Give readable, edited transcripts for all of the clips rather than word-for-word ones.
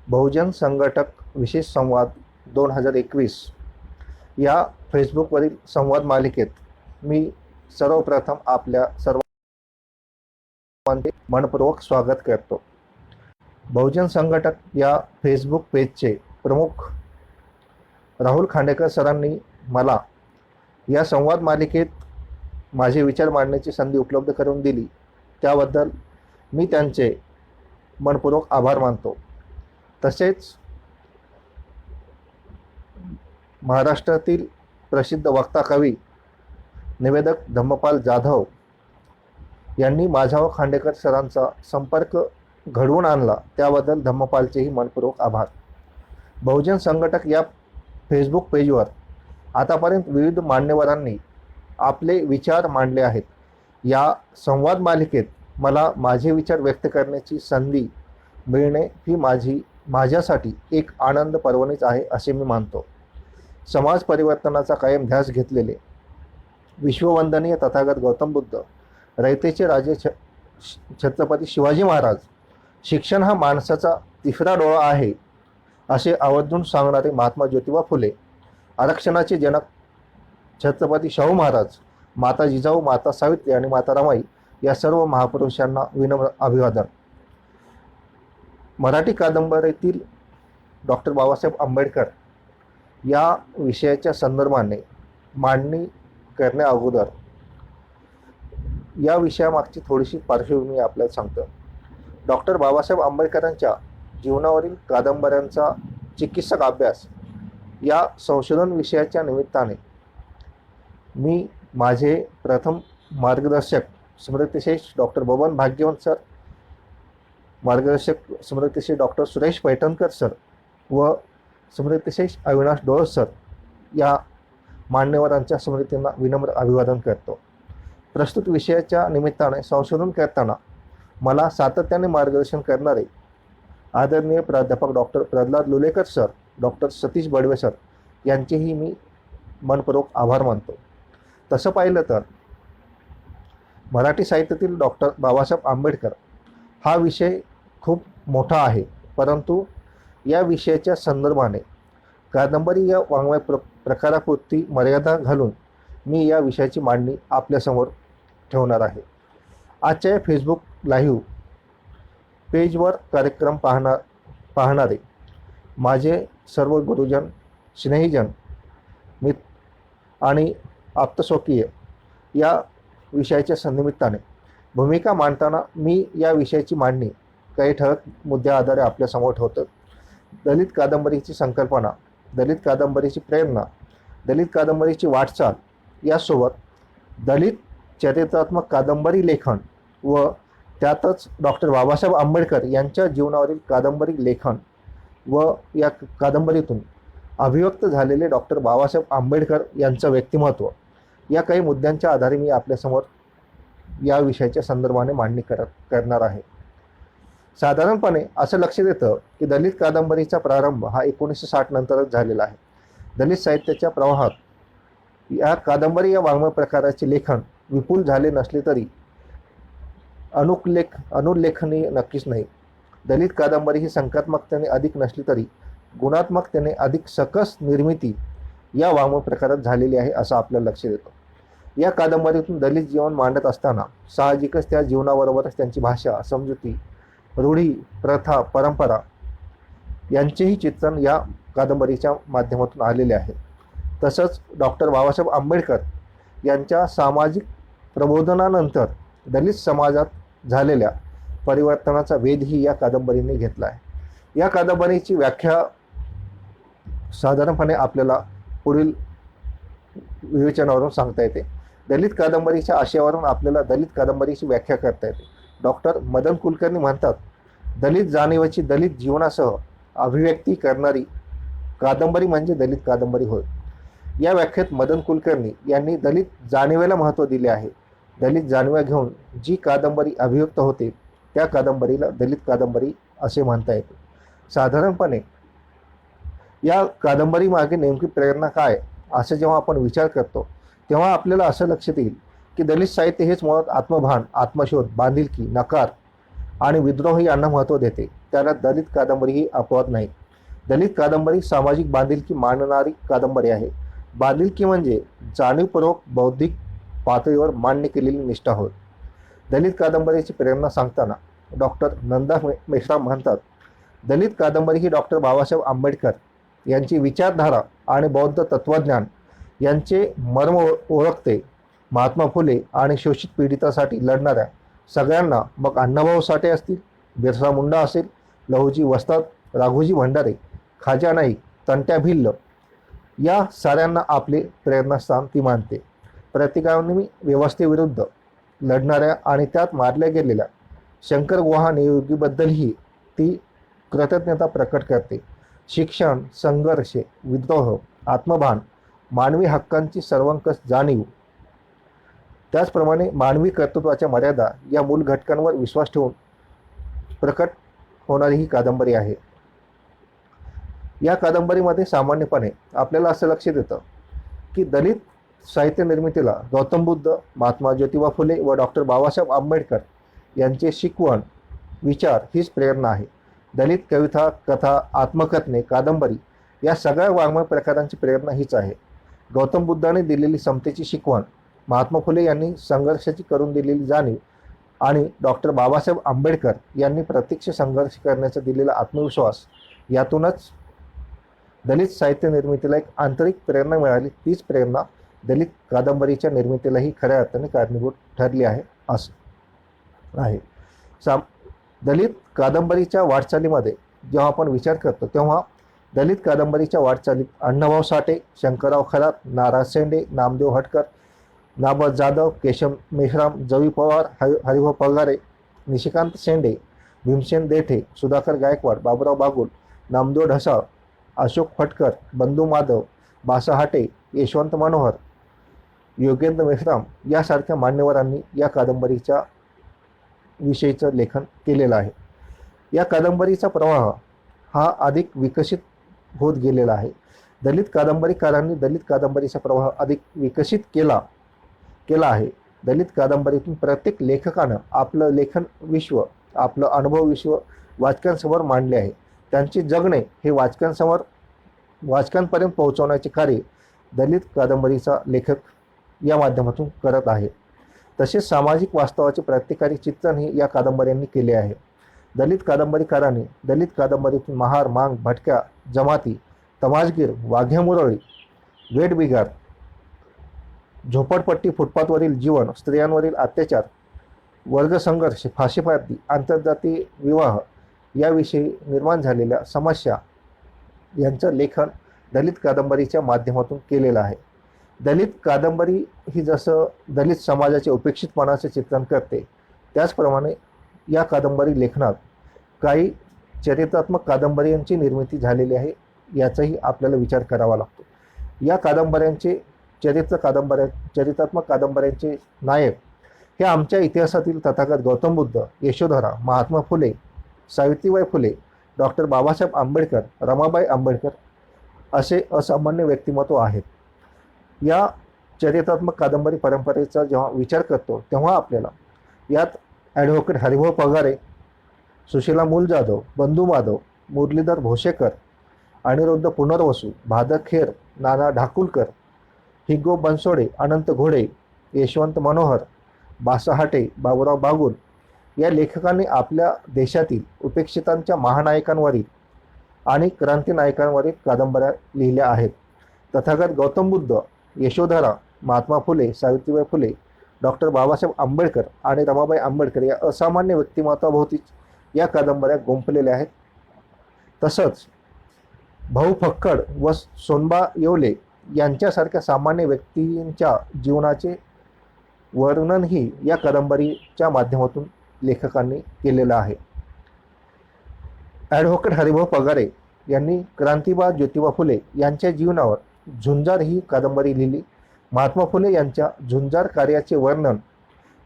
बहुजन संघटक विशेष संवाद 2021 या फेसबुकवरील संवाद मालिकेत मी सर्वप्रथम आपल्या सर्वांचे मनपूर्वक स्वागत करतो. बहुजन संघटक या फेसबुक पेजचे प्रमुख राहुल खांडेकर सरांनी मला या संवाद मालिकेत माझे विचार मांडण्याची संधी उपलब्ध करून दिली, त्याबद्दल मी त्यांचे मनपूर्वक आभार मानतो. तसेच महाराष्ट्रातील प्रसिद्ध वक्ता, कवी, निवेदक धम्मपाल जाधव यांनी माझा व खांडेकर सरांचा संपर्क घडवून आणला, त्याबद्दल धम्मपालचेही मनपूर्वक आभार. बहुजन संघटक या फेसबुक पेजवर आतापर्यंत विविध मान्यवरांनी आपले विचार मांडले आहेत. या संवाद मालिकेत मला माझे विचार व्यक्त करण्याची संधी मिळणे ही माझ्यासाठी एक आनंद पर्वणीच आहे असे मी मानतो. समाज परिवर्तनाचा कायम ध्यास घेतलेले विश्ववंदनीय तथागत गौतम बुद्ध, रयतेचे राजे छत्रपती शिवाजी महाराज, शिक्षण हा माणसाचा तिसरा डोळा आहे असे आवर्जून सांगणारे महात्मा ज्योतिबा फुले, आरक्षणाचे जनक छत्रपती शाहू महाराज, माता जिजाऊ, माता सावित्री आणि माता रमाई या सर्व महापुरुषांना विनम्र अभिवादन. मराठी कादंबरीतील डॉक्टर बाबासाहेब आंबेडकर या विषयाच्या संदर्भाने मांडणी करण्या अगोदर या विषयामागची थोडीशी पार्श्वभूमी आपल्याला सांगतो. डॉक्टर बाबासाहेब आंबेडकरांच्या जीवनावरील कादंबऱ्यांचा चिकित्सक अभ्यास या संशोधन विषयाच्या निमित्ताने मी माझे प्रथम मार्गदर्शक स्मृतिशेष डॉक्टर बबन भाग्यवंत सर, मार्गदर्शक स्मृतिशेष डॉक्टर सुरेश पैठणकर सर व स्मृतिशेष अविनाश डोळस सर या मान्यवरांच्या स्मृतींना विनम्र अभिवादन करतो. प्रस्तुत विषयाच्या निमित्ताने संशोधन करताना मला सातत्याने मार्गदर्शन करणारे आदरणीय प्राध्यापक doctor Pralhad Lulekar sir, doctor Satish Badve sir यांचेही मी मनपूर्वक आभार मानतो. तसं पाहिलं तर मराठी साहित्यातील डॉक्टर बाबासाहेब आंबेडकर हा विषय खूप मोठा आहे, परंतु या विषयाच्या संदर्भाने कादंबरी या वाङ्मय प्रकारापुरती मर्यादा घालून मी या विषयाची मांडणी आपल्यासमोर ठेवणार आहे. आजच्या या फेसबुक लाईव्ह पेजवर कार्यक्रम पाहणारे माझे सर्व गुरुजन, स्नेहीजन, मित्र आणि आप्तस्वकीय या विषयाच्या संनिमित्ताने भूमिका मांडताना मी या विषयाची मांडणी काही ठळक मुद्द्या आधारे आपल्यासमोर ठेवतो. दलित कादंबरीची संकल्पना, दलित कादंबरीची प्रेरणा, दलित कादंबरीची वाटचाल यासोबत दलित चरित्रात्मक कादंबरी लेखन व त्यातच डॉक्टर बाबासाहेब आंबेडकर यांच्या जीवनावरील कादंबरी लेखन व या कादंबरीतून अभिव्यक्त झालेले डॉक्टर बाबासाहेब आंबेडकर यांचं व्यक्तिमत्व या काही मुद्द्यांच्या आधारे मी आपल्यासमोर या विषयाच्या संदर्भाने मांडणी करणार आहे. साधारणपणे असं लक्षात येतं की दलित कादंबरीचा प्रारंभ हा 1960 नंतरच झालेला आहे. दलित साहित्याच्या प्रवाहात या कादंबरी या वाङ्मय प्रकाराचे लेखन विपुल झाले नसले तरी अनुल्लेखनीय नक्कीच नाही. दलित कादंबरी ही संख्यात्मकतेने अधिक नसली तरी गुणात्मकतेने अधिक सकस निर्मिती या वाङ्मय प्रकारात झालेली आहे असं आपल्याला लक्षात येतं. या कादंबरीतून दलित जीवन मांडत असताना साहजिकच त्या जीवनाबरोबरच त्यांची भाषा, समजुती, रूढी, प्रथा, परंपरा यांचेही चित्रण या कादंबरीच्या माध्यमातून आलेले आहे. तसंच डॉक्टर बाबासाहेब आंबेडकर यांच्या सामाजिक प्रबोधनानंतर दलित समाजात झालेल्या परिवर्तनाचा वेधही या कादंबरीने घेतला आहे. या कादंबरीची व्याख्या साधारणपणे आपल्याला पुढील विवेचनावरून सांगता येते. दलित कादंबरीच्या आशयावरून आपल्याला दलित कादंबरीची व्याख्या करता येते. डॉक्टर मदन कुलकर्णी म्हणतात, दलित जाणीवेची दलित जीवनासह अभिव्यक्ती करणारी कादंबरी म्हणजे दलित कादंबरी होय. या व्याख्येत मदन कुलकर्णी यांनी दलित जाणीवेला महत्त्व दिले आहे. दलित जाणीवा घेऊन जी कादंबरी अभिव्यक्त होते त्या कादंबरीला दलित कादंबरी असे म्हणता येते. साधारणपणे या कादंबरी मागे नेमकी प्रेरणा काय असं जेव्हा आपण विचार करतो तेव्हा आपल्याला असं लक्षात येईल की दलित साहित्य हेच मुळात आत्मभान, आत्मशोध, बांधिलकी, नकार आणि विद्रोह यांना महत्त्व देते. त्याला दलित कादंबरी ही अपवाद नाही. दलित कादंबरी सामाजिक बांधिलकी मांडणारी कादंबरी आहे. बांधिलकी म्हणजे जाणीवपूर्वक बौद्धिक पातळीवर मान्य केलेली निष्ठा होय. दलित कादंबरीची प्रेरणा सांगताना डॉक्टर नंदा मेश्राम म्हणतात, दलित कादंबरी ही डॉक्टर बाबासाहेब आंबेडकर यांची विचारधारा आणि बौद्ध तत्त्वज्ञान यांचे मर्म ओळखते. महात्मा फुले आणि शोषित पीडितासाठी लढणाऱ्या सगळ्यांना, मग अण्णाभाऊ साठे असतील, बिरसा मुंडा असेल, लहुजी वस्ताद, राघोजी भंडारे, खाजा नाईक, तंट्या भिल्ल, या साऱ्यांना आपले प्रेरणास्थान ती मानते. प्रतिगामी व्यवस्थेविरुद्ध लढणाऱ्या आणि त्यात मारल्या गेलेल्या शंकर गुहा नियोगीबद्दलही ती कृतज्ञता प्रकट करते. शिक्षण, संघर्ष, विद्रोह, आत्मभान, मानवी हक्कांची सर्वंकष जाणीव, त्याचप्रमाणे मानवी कर्तृत्वाच्या मर्यादा या मूल घटकांवर विश्वास ठेवून प्रकट होणारी ही कादंबरी आहे. या कादंबरीमध्ये सामान्यपणे आपल्याला असं लक्षात येतं की दलित साहित्य निर्मितीला गौतम बुद्ध, महात्मा ज्योतिबा फुले व डॉक्टर बाबासाहेब आंबेडकर यांचे शिकवण, विचार हीच प्रेरणा आहे. दलित कविता, कथा, आत्मकथने, कादंबरी या सगळ्या वाङ्मय प्रकारांची प्रेरणा हीच आहे. गौतम बुद्धाने दिलेली समतेची शिकवण, महात्मा फुले यांनी संघर्षाची करून दिलेली जाणीव आणि डॉक्टर बाबासाहेब आंबेडकर यांनी प्रत्यक्ष संघर्ष करण्याचा दिलेला आत्मविश्वास, यातूनच दलित साहित्य निर्मितीला एक आंतरिक प्रेरणा मिळाली. तीच प्रेरणा दलित कादंबरीच्या निर्मितीलाही खऱ्या अर्थाने कारणीभूत ठरली आहे असं आहे. दलित कादंबरीच्या वाटचालीमध्ये जेव्हा आपण विचार करतो तेव्हा दलित कादंबरीच्या वाटचालीत अण्णाभाऊ साठे, शंकरराव खरात, नाराज शेंडे, नामदेव हटकर, नाबा जाधव, केशव मेश्राम, जवी पवार, हरिभाऊ पगारे, निशिकांत शेंडे, भीमसेन देठे, सुधाकर गायकवाड, बाबुराव बागुल, नामदेव ढसाळ, अशोक फटकर, बंधू माधव, बासा हाटे, यशवंत मनोहर, योगेंद्र मेश्राम यासारख्या मान्यवरांनी या कादंबरीच्या विषयीचं लेखन केलेलं आहे. या कादंबरीचा प्रवाह हा अधिक विकसित होत गेलेला आहे. दलित कादंबरीकारांनी दलित कादंबरीचा प्रवाह अधिक विकसित केला आहे. दलित कादंबरीतून प्रत्येक लेखकानं आपलं लेखन विश्व, आपलं अनुभव विश्व वाचकांसमोर मांडले आहे. त्यांचे जगणे हे वाचकांपर्यंत पोहोचवण्याचे कार्य दलित कादंबरीचा लेखक या माध्यमातून करत आहे. तसेच सामाजिक वास्तवाचे प्रत्येकारी चित्रणही या कादंबऱ्यांनी केले आहे. दलित कादंबरीकारांनी दलित कादंबरीतून महार, मांग, भटक्या जमाती, तमाशगीर, वाघ्या मुरळी, वेठबिगार, झोपडपट्टी, फुटपाथवरील जीवन, स्त्रियांवरील अत्याचार, वर्गसंघर्ष, फाशीपार्टी, आंतरजातीय विवाह याविषयी निर्माण झालेल्या समस्या यांचं लेखन दलित कादंबरीच्या माध्यमातून केलेलं आहे. दलित कादंबरी ही जसं दलित समाजाचे उपेक्षितपणाचे चित्रण करते, त्याचप्रमाणे या कादंबरी लेखनात काही चरित्रात्मक कादंबऱ्यांची निर्मिती झालेली आहे, याचाही आपल्याला विचार करावा लागतो. या कादंबऱ्यांचे चरित्रात्मक कादंबऱ्यांचे नायक हे आमच्या इतिहासातील तथागत गौतम बुद्ध, यशोधरा, महात्मा फुले, सावित्रीबाई फुले, डॉक्टर बाबासाहेब आंबेडकर, रमाबाई आंबेडकर असे असामान्य व्यक्तिमत्व आहेत. या चरित्रात्मक कादंबरी परंपरेचा जेव्हा विचार करतो तेव्हा आपल्याला यात ॲडव्होकेट हरिभाऊ पगारे, सुशीला मूल जाधव, बंधू माधव, मुरलीधर भोसेकर, अनिरुद्ध पुनर्वसू, भादर खेर, नाना ढाकुलकर, हिग्गो बनसोडे, अनंत घोडे, यशवंत मनोहर, बासा हाटे, बाबुराव बागुल या लेखकांनी आपल्या देशातील उपेक्षितांच्या महानायकांवरील आणि क्रांतिनायकांवरील कादंबऱ्या लिहिल्या आहेत. तथागत गौतम बुद्ध, यशोधरा, महात्मा फुले, सावित्रीबाई फुले, डॉक्टर बाबासाहेब आंबेडकर आणि रमाबाई आंबेडकर या असामान्य व्यक्तिमत्वाभोवतीच या कादंबऱ्या गुंफलेल्या आहेत. तसंच भाऊ फक्कड व सोनबा येवले यांच्यासारख्या सामान्य व्यक्तींच्या जीवनाचे वर्णनही या कादंबरीच्या माध्यमातून लेखकांनी केलेलं आहे. ॲडव्होकेट हरिभाऊ पगारे यांनी क्रांतिबा ज्योतिबा फुले यांच्या जीवनावर झुंजार ही कादंबरी लिहिली. महात्मा फुले यांच्या झुंजार कार्याचे वर्णन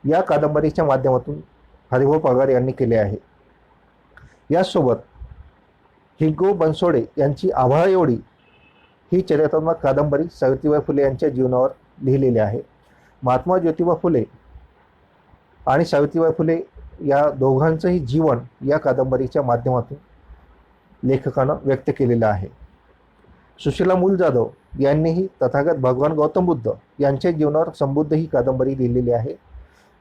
या कादंबरीच्या माध्यमातून हरिभाऊ पगारे यांनी केले आहे. यासोबत हिग्गो बनसोडे यांची आभाळ एवढी ही चरित्रात्मक कादंबरी सावित्रीबाई फुले यांच्या जीवनावर लिहिलेली आहे. महात्मा ज्योतिबा फुले आणि सावित्रीबाई फुले या दोघांचंही जीवन या कादंबरीच्या माध्यमातून लेखकानं व्यक्त केलेलं आहे. सुशीला मूल जाधव यांनीही तथागत भगवान गौतम बुद्ध यांच्या जीवनावर संबुद्ध ही कादंबरी लिहिलेली आहे.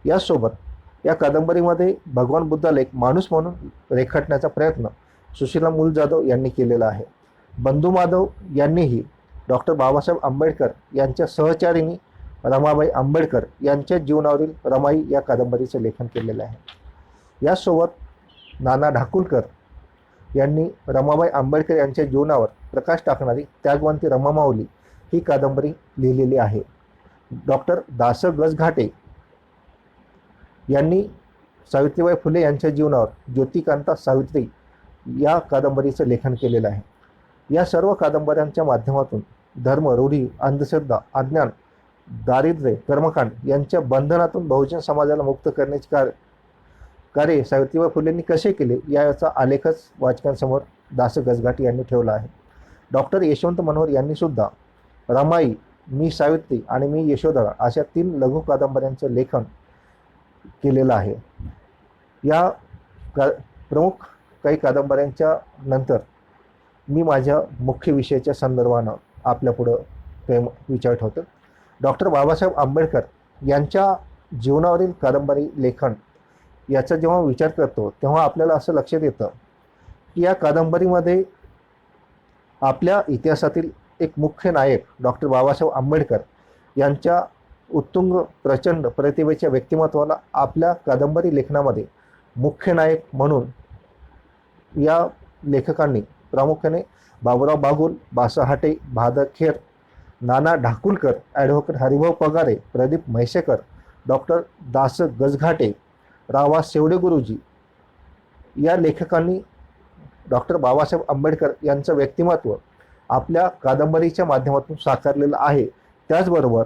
यासोबत या कादंबरीमध्ये भगवान बुद्धाला एक माणूस म्हणून रेखाटण्याचा प्रयत्न सुशीला मूल जाधव यांनी केलेला आहे. बंधू माधव यांनीही डॉक्टर बाबासाहेब आंबेडकर यांच्या सहचारिणी रमाबाई आंबेडकर यांच्या जीवनावरील रमाई या कादंबरीचं लेखन केलेलं आहे. यासोबत नाना ढाकुलकर यांनी रमाबाई आंबेडकर यांच्या जीवनावर प्रकाश टाकणारी त्यागवंती रमामाऊली ही कादंबरी लिहिलेली आहे. डॉक्टर दास गजघाटे यांनी सावित्रीबाई फुले यांच्या जीवनावर ज्योतिकांता सावित्री या कादंबरीचं लेखन केलेलं आहे. या सर्व कादंबऱ्यांच्या माध्यमातून धर्म, रूढी, अंधश्रद्धा, अज्ञान, दारिद्र्य, कर्मकांड यांच्या बंधनातून बहुजन समाजाला मुक्त करण्याचे कार्य सावित्रीबाई फुलेंनी कसे केले याचा आलेखच वाचकांसमोर दास गजघाटे यांनी ठेवला आहे. डॉक्टर यशवंत मनोहर यांनी सुद्धा रमाई, मी सावित्री आणि मी यशोधरा अशा 3 लघु कादंबऱ्यांचं लेखन केलेलं आहे. या प्रमुख काही कादंबऱ्यांच्या नंतर मी माझ्या मुख्य विषयाच्या संदर्भानं आपल्यापुढं काही विचार ठेवतो. डॉक्टर बाबासाहेब आंबेडकर यांच्या जीवनावरील कादंबरी लेखन याचा जेव्हा विचार करतो तेव्हा आपल्याला असं लक्षात येतं की या कादंबरीमध्ये आपल्या इतिहासातील एक मुख्य नायक डॉक्टर बाबासाहेब आंबेडकर यांच्या उत्तुंग प्रचंड प्रतिभेच्या व्यक्तिमत्वाला आपल्या कादंबरी लेखनामध्ये मुख्य नायक म्हणून या लेखकांनी प्रामुख्याने बाबुराव बागुल, बासा हाटे, बहादर खेर, नाना ढाकुलकर, ॲडव्होकेट हरिभाऊ पगारे, प्रदीप म्हैसेकर, डॉक्टर दास गजघाटे, रावा सेवडे गुरुजी या लेखकांनी डॉक्टर बाबासाहेब आंबेडकर यांचं व्यक्तिमत्व आपल्या कादंबरीच्या माध्यमातून साकारलेलं आहे. त्याचबरोबर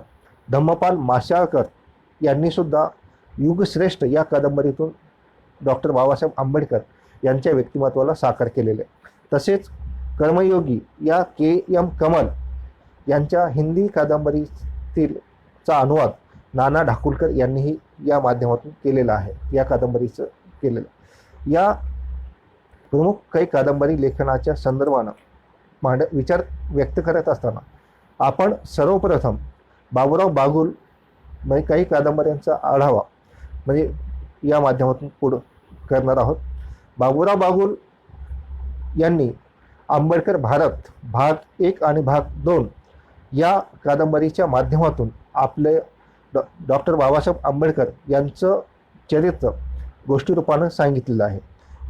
धम्मपाल माशाळकर यांनीसुद्धा युगश्रेष्ठ या कादंबरीतून डॉक्टर बाबासाहेब आंबेडकर यांच्या व्यक्तिमत्वाला साकार केलेले. तसेच कर्मयोगी या के.एम. कमल यांच्या हिंदी कादंबरीतील चा अनुवाद नाना ढाकुलकर यांनीही या माध्यमातून केलेला आहे. या कादंबरीचं केलेलं या प्रमुख काही कादंबरी लेखनाच्या संदर्भानं विचार व्यक्त करत असताना आपण सर्वप्रथम बाबुराव बागुल म्हणजे काही कादंबऱ्यांचा आढावा म्हणजे या माध्यमातून पुढं करणार आहोत. बाबुराव बागुल यांनी आंबेडकर भारत भाग 1 आणि भाग 2 या कादंबरीच्या माध्यमातून आपले डॉक्टर बाबासाहेब आंबेडकर यांचं चरित्र गोष्टीरूपानं सांगितलेलं आहे.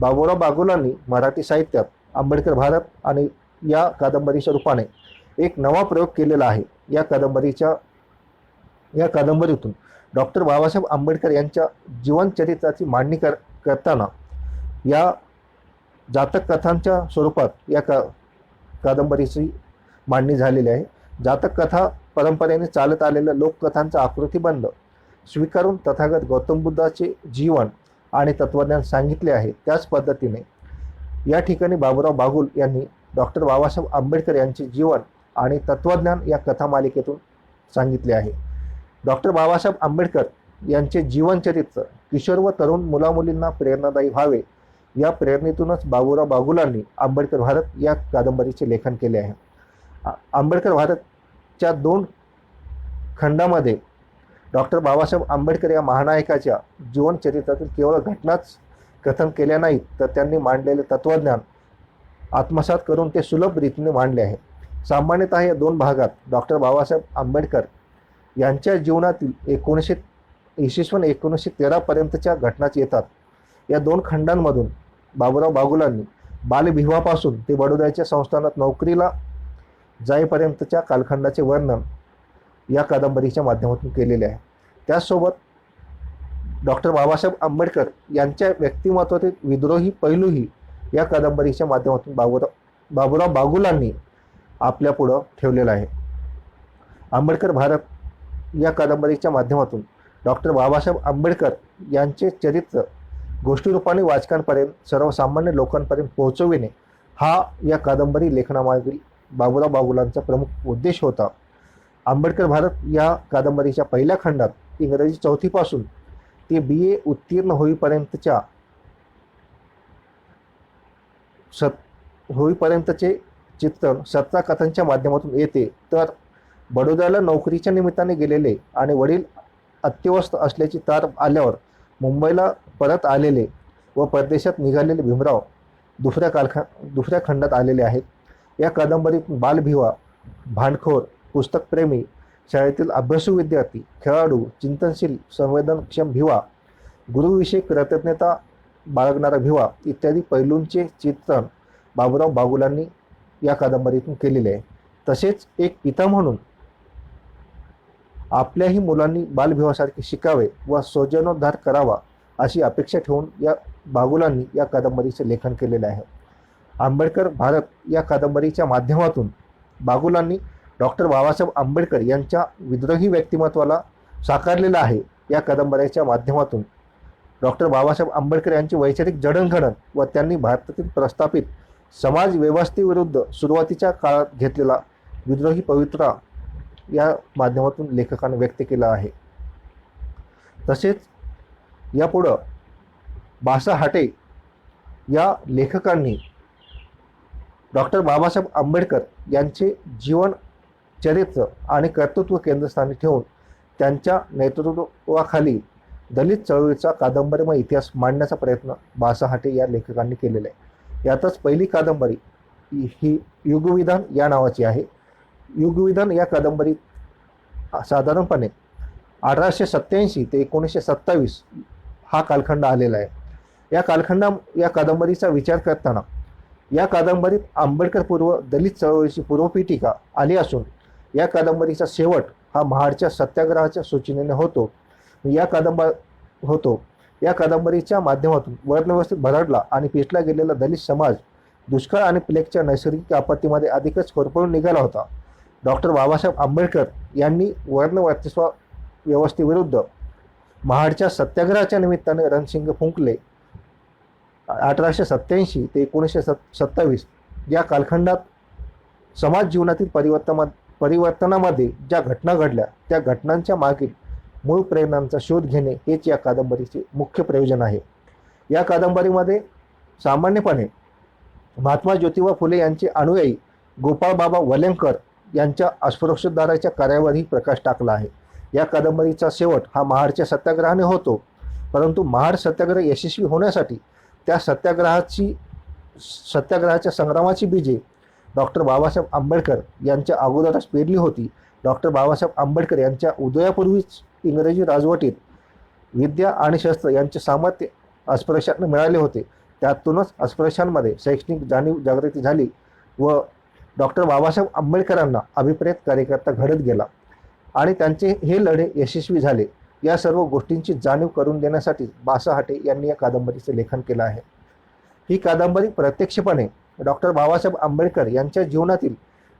बाबुराव बागुलांनी मराठी साहित्यात आंबेडकर भारत आणि या कादंबरीच्या रूपाने एक नवा प्रयोग केलेला आहे. या कादंबरीतून डॉक्टर बाबासाहेब आंबेडकर यांच्या जीवनचरित्राची मांडणी करताना या जातक कथांच्या स्वरूपात या कादंबरीची मांडणी झालेली आहे. जातक कथा परंपरेने चालत आलेल्या लोककथांचा आकृतीबंध स्वीकारून तथागत गौतम बुद्धाचे जीवन आणि तत्वज्ञान सांगितले आहे. त्याच पद्धतीने या ठिकाणी बाबुराव बागुल यांनी डॉक्टर बाबासाहेब आंबेडकर यांचे जीवन आणि तत्वज्ञान या कथामालिकेतून सांगितले आहे. डॉक्टर बाबासाहेब आंबेडकर यांचे जीवनचरित्र किशोर व तरुण मुलामुलींना प्रेरणादायी व्हावे या प्रेरणेतूनच बाबुराव बागुलांनी आंबेडकर भारत या कादंबरीचे लेखन केले आहे. आंबेडकर भारतच्या 2 खंडामध्ये डॉक्टर बाबासाहेब आंबेडकर या महानायकाच्या जीवनचरित्रातील केवळ घटनाच कथन केल्या नाहीत तर त्यांनी मांडलेले तत्वज्ञान आत्मसात करून ते सुलभ रीतीने मांडले आहे. सामान्यतः या 2 भागात डॉक्टर बाबासाहेब आंबेडकर यांच्या जीवनातील 1913 पर्यंतच्या घटनाच येतात. या 2 खंडांमधून बाबुराव बागुलांनी बालविवाहापासून ते बडोद्याच्या संस्थानात नोकरीला जाईपर्यंतच्या कालखंडाचे वर्णन या कादंबरीच्या माध्यमातून केलेले आहे. त्याचसोबत डॉक्टर बाबासाहेब आंबेडकर यांच्या व्यक्तिमत्वातील विद्रोही पैलूही या कादंबरीच्या माध्यमातून बाबुराव बागुलांनी आपल्यापुढं ठेवलेला आहे. आंबेडकर भारत या कादंबरीच्या माध्यमातून डॉक्टर बाबासाहेब आंबेडकर यांचे चरित्र गोष्टीरूपाने वाचकांपर्यंत सर्वसामान्य लोकांपर्यंत पोहोचविणे हा या कादंबरी लेखनामागील बाबुराव बागुलांचा प्रमुख उद्देश होता. आंबेडकर भारत या कादंबरीच्या पहिल्या खंडात इंग्रजी 4थी पासून ते BA उत्तीर्ण होईपर्यंतचे चित्रण 17 कथांच्या माध्यमातून येते. तर बडोद्याला नोकरीच्या निमित्ताने गेलेले आणि वडील अत्यवस्थ असल्याची तार आल्यावर मुंबईला परत आलेले व परदेशात निघालेले भीमराव दुसऱ्या खंडात आलेले आहेत. या कादंबरीत बालभिवा, भांडखोर, पुस्तकप्रेमी, शाळेतील अभ्यासू विद्यार्थी, खेळाडू, चिंतनशील, संवेदनक्षम भिवा, गुरुविषयी कृतज्ञता बाळगणारा भिवा इत्यादी पैलूंचे चित्रण बाबूराव बागुलांनी या कादंबरीतून केलेले आहे. तसेच एक पिता म्हणून आपल्याही मुलांनी बालभिवासारखे शिकावे व स्वजनोद्धार करावा अशी अपेक्षा ठेवून या बागुलांनी या कादंबरीचे लेखन केलेले आहे. आंबेडकर भारत या कादंबरीच्या माध्यमातून बागुलांनी डॉक्टर बाबासाहेब आंबेडकर यांच्या विद्रोही व्यक्तिमत्वाला साकारलेलं आहे. या कादंबरीच्या माध्यमातून डॉक्टर बाबासाहेब आंबेडकर यांची वैचारिक जडणघडण व त्यांनी भारतातील प्रस्थापित समाज व्यवस्थेविरुद्ध सुरुवातीच्या काळात घेतलेला विद्रोही पवित्रा या माध्यमातून लेखकाने व्यक्त केला आहे. तसेच यापुढं बासा हाटे या लेखकांनी डॉक्टर बाबासाहेब आंबेडकर यांचे जीवन चरित्र आणि कर्तृत्व केंद्रस्थानी ठेवून त्यांच्या नेतृत्वाखाली दलित चळवळीचा कादंबरीमय इतिहास मांडण्याचा प्रयत्न बासा हाटे या लेखकांनी केलेला आहे. यातच पहिली कादंबरी ही युगविधान या नावाची आहे. युगविधान या कादंबरीत साधारणपणे 1887 ते 1927 हा कालखंड आलेला आहे. या कादंबरीचा विचार करताना या कादंबरीत आंबेडकर पूर्व दलित चळवळीची पूर्वपीठिका आली असून या कादंबरीचा शेवट हा महाडच्या सत्याग्रहाच्या सूचनेने होतो. या कादंबरीच्या माध्यमातून वर्णव्यवस्थेत भरडला आणि पिचला गेलेला दलित समाज दुष्काळ आणि प्लेगच्या नैसर्गिक आपत्तीमध्ये अधिकच होरपळून निघाला होता. डॉक्टर बाबासाहेब आंबेडकर यांनी वर्णवर्चस्व व्यवस्थेविरुद्ध महाडच्या सत्याग्रहाच्या निमित्ताने रणशिंग फुंकले. 1887 ते 1927 या कालखंडात समाज जीवनातील परिवर्तनामध्ये ज्या घटना घडल्या त्या घटनांच्या मागील मूळ प्रेरणांचा शोध घेणे हेच या कादंबरीचे मुख्य प्रयोजन आहे. या कादंबरीमध्ये सामान्यपणे महात्मा ज्योतिबा फुले यांचे अनुयायी गोपाळबाबा वलेंकर यांच्या अस्पृश्योद्धाराच्या कार्यावरही प्रकाश टाकला आहे. या कादंबरीचा शेवट हा महाडच्या सत्याग्रहाने होतो, परंतु महाड सत्याग्रह यशस्वी होण्यासाठी त्या सत्याग्रहाच्या संग्रामाची बीजे डॉक्टर बाबासाहेब आंबेडकर यांच्या अगोदरच पेरली होती. डॉक्टर बाबासाहेब आंबेडकर यांच्या उदयापूर्वीच इंग्रजी राजवटीत विद्या आणि शस्त्र यांचे सामर्थ्य अस्पृश्यांना मिळाले होते. त्यातूनच अस्पृश्यांमध्ये शैक्षणिक जागृती झाली व डॉक्टर बाबासाहेब आंबेडकरांना अभिप्रेत कार्यकर्ता घडत गेला आणि त्यांचे हे लढे यशस्वी झाले. या सर्व गोष्टींची जाणीव करून देण्यासाठी बासा हाटे यांनी या कादंबरीचे लेखन केलं आहे. ही कादंबरी प्रत्यक्षपणे डॉक्टर बाबासाहेब आंबेडकर यांच्या जीवनातील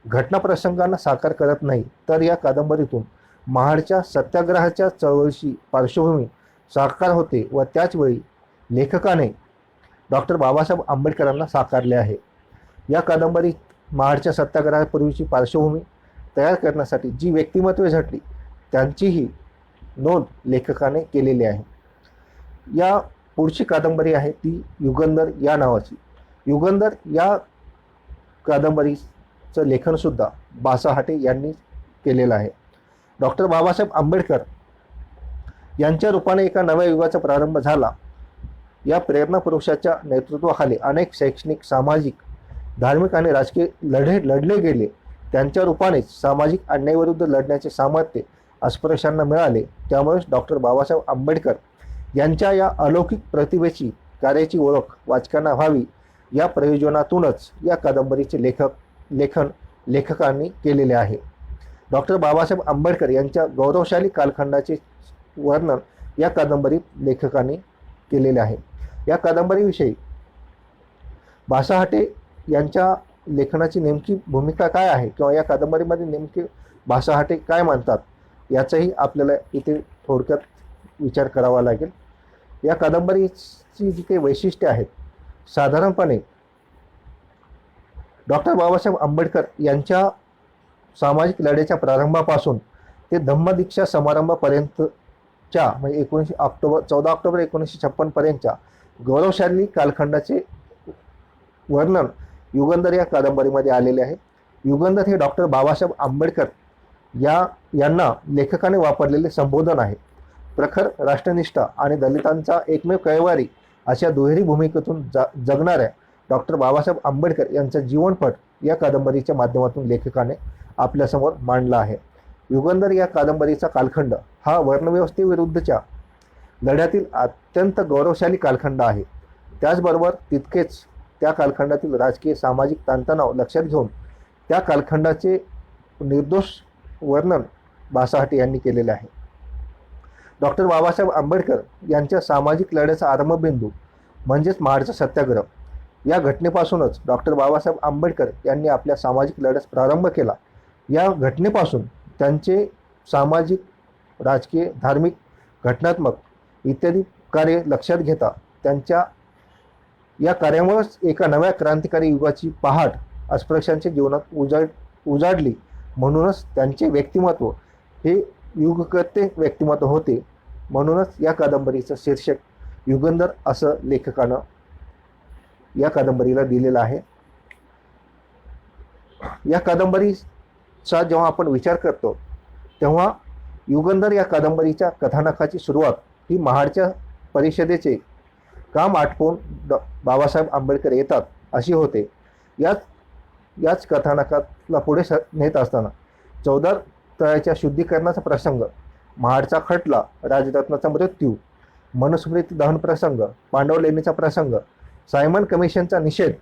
घटनाप्रसंगांना साकार करत नाही, तर या कादंबरीतून महाडच्या सत्याग्रहाच्या चळवळीची पार्श्वभूमी साकार होते व त्याचवेळी लेखकाने डॉक्टर बाबासाहेब आंबेडकरांना साकारले आहे. या कादंबरीत महाडच्या सत्याग्रहापूर्वीची पार्श्वभूमी तयार करण्यासाठी जी व्यक्तिमत्वे झटली त्यांचीही नोंद लेखकाने केलेली आहे. या पुढची कादंबरी आहे ती युगंधर या नावाची. युगंधर या कादंबरीचं लेखनसुद्धा बासा हाटे यांनी केलेलं आहे. डॉक्टर बाबासाहेब आंबेडकर यांच्या रूपाने एका नव्या युगाचा प्रारंभ झाला. या प्रेरणा पुरुषाच्या नेतृत्वाखाली अनेक शैक्षणिक, सामाजिक, धार्मिक आणि राजकीय लढे लढले गेले. त्यांच्या रूपानेच सामाजिक अन्यायाविरुद्ध लढण्याचे सामर्थ्य अस्पृश्यांना मिळाले. त्यामुळेच डॉक्टर बाबासाहेब आंबेडकर यांच्या या अलौकिक प्रतिभेची कार्याची ओळख वाचकांना व्हावी या प्रयोजनातूनच या कादंबरीचे लेखन लेखकांनी केलेले आहे. डॉक्टर बाबासाहेब आंबेडकर यांच्या गौरवशाली कालखंडाचे वर्णन या कादंबरीत लेखकांनी केलेले आहे. या कादंबरीविषयी बासा हाटे यांच्या लेखनाची नेमकी भूमिका काय आहे किंवा या कादंबरीमध्ये नेमके बासा हाटे काय मानतात याचाही आपल्याला इथे थोडक्यात विचार करावा लागेल. या कादंबरीची जी काही वैशिष्ट्ये आहेत, साधारणपणे डॉक्टर बाबासाहेब आंबेडकर यांच्या सामाजिक लढ्याच्या प्रारंभापासून ते धम्मदीक्षा समारंभापर्यंत च्या म्हणजे 14 ऑक्टोबर 1956 पर्यंतच्या गौरवशाली कालखंडाचे वर्णन युगंधर या कादंबरीमध्ये आलेले आहे. युगंधर हे डॉक्टर बाबासाहेब आंबेडकर यांना लेखकाने वापरलेले संबोधन आहे. प्रखर राष्ट्रनिष्ठा आणि दलितांचा एकमेव कैवारी अशा दुहेरी भूमिकेतून जगणाऱ्या डॉक्टर बाबासाहेब आंबेडकर यांचा जीवनपट या कादंबरीच्या माध्यमातून लेखकाने आपल्यासमोर मांडला आहे. युगंधर या कादंबरीचा कालखंड हा वर्णव्यवस्थेविरुद्धच्या लढ्यातील अत्यंत गौरवशाली कालखंड आहे. त्याचबरोबर तितकेच त्या कालखंडातील राजकीय सामाजिक ताणतणाव लक्षात घेऊन त्या कालखंडाचे निर्दोष वर्णन बासाहटे यांनी केलेले आहे. डॉक्टर बाबासाहेब आंबेडकर यांच्या सामाजिक लढ्याचा आरंभबिंदू म्हणजेच महाडचा सत्याग्रह या घटनेपासूनच डॉक्टर बाबासाहेब आंबेडकर यांनी आपल्या सामाजिक लढ्यास प्रारंभ केला. या घटनेपासून त्यांचे सामाजिक, राजकीय, धार्मिक, घटनात्मक इत्यादी कार्य लक्षात घेता त्यांच्या या कार्यामुळेच एका नव्या क्रांतिकारी युगाची पहाट अस्पृश्यांच्या जीवनात उजाडली. म्हणूनच त्यांचे व्यक्तिमत्व हे युगकर्ते व्यक्तिमत्व होते. म्हणूनच या कादंबरीचं शीर्षक युगंधर असं लेखकानं या कादंबरीला दिलेलं आहे. या कादंबरीचा जेव्हा आपण विचार करतो तेव्हा युगंधर या कादंबरीच्या कथानकाची सुरुवात ही महाडच्या परिषदेचे काम आटपून बाबासाहेब आंबेडकर येतात अशी होते. याच कथानकाला पुढे नेत असताना चौदार तळ्याच्या शुद्धीकरणाचा प्रसंग, महाडचा खटला, राजरत्नाचा मृत्यू, मनुस्मृती दहन प्रसंग, पांडवलेणीचा प्रसंग, सायमन कमिशनचा निषेध,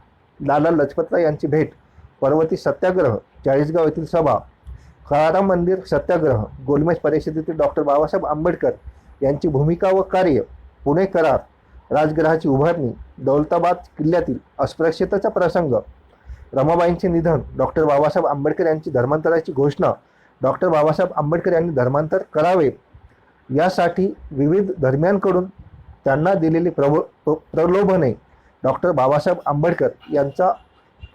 लाला लजपतराय यांची भेट, पर्वती सत्याग्रह, चाळीसगाव येथील सभा, काळाराम मंदिर सत्याग्रह, गोलमेज परिषदेतील डॉक्टर बाबासाहेब आंबेडकर यांची भूमिका व कार्य, पुणे करार, राजगृहाची उभारणी, दौलताबाद किल्ल्यातील अस्पृश्यतेचा प्रसंग, रमाबाईंचे निधन, डॉक्टर बाबासाहेब आंबेडकर यांची धर्मांतराची घोषणा, डॉक्टर बाबासाहेब आंबेडकर यांनी धर्मांतर करावे यासाठी विविध धर्मियांकडून त्यांना दिलेली प्रलोभने, डॉक्टर बाबासाहेब आंबेडकर यांचा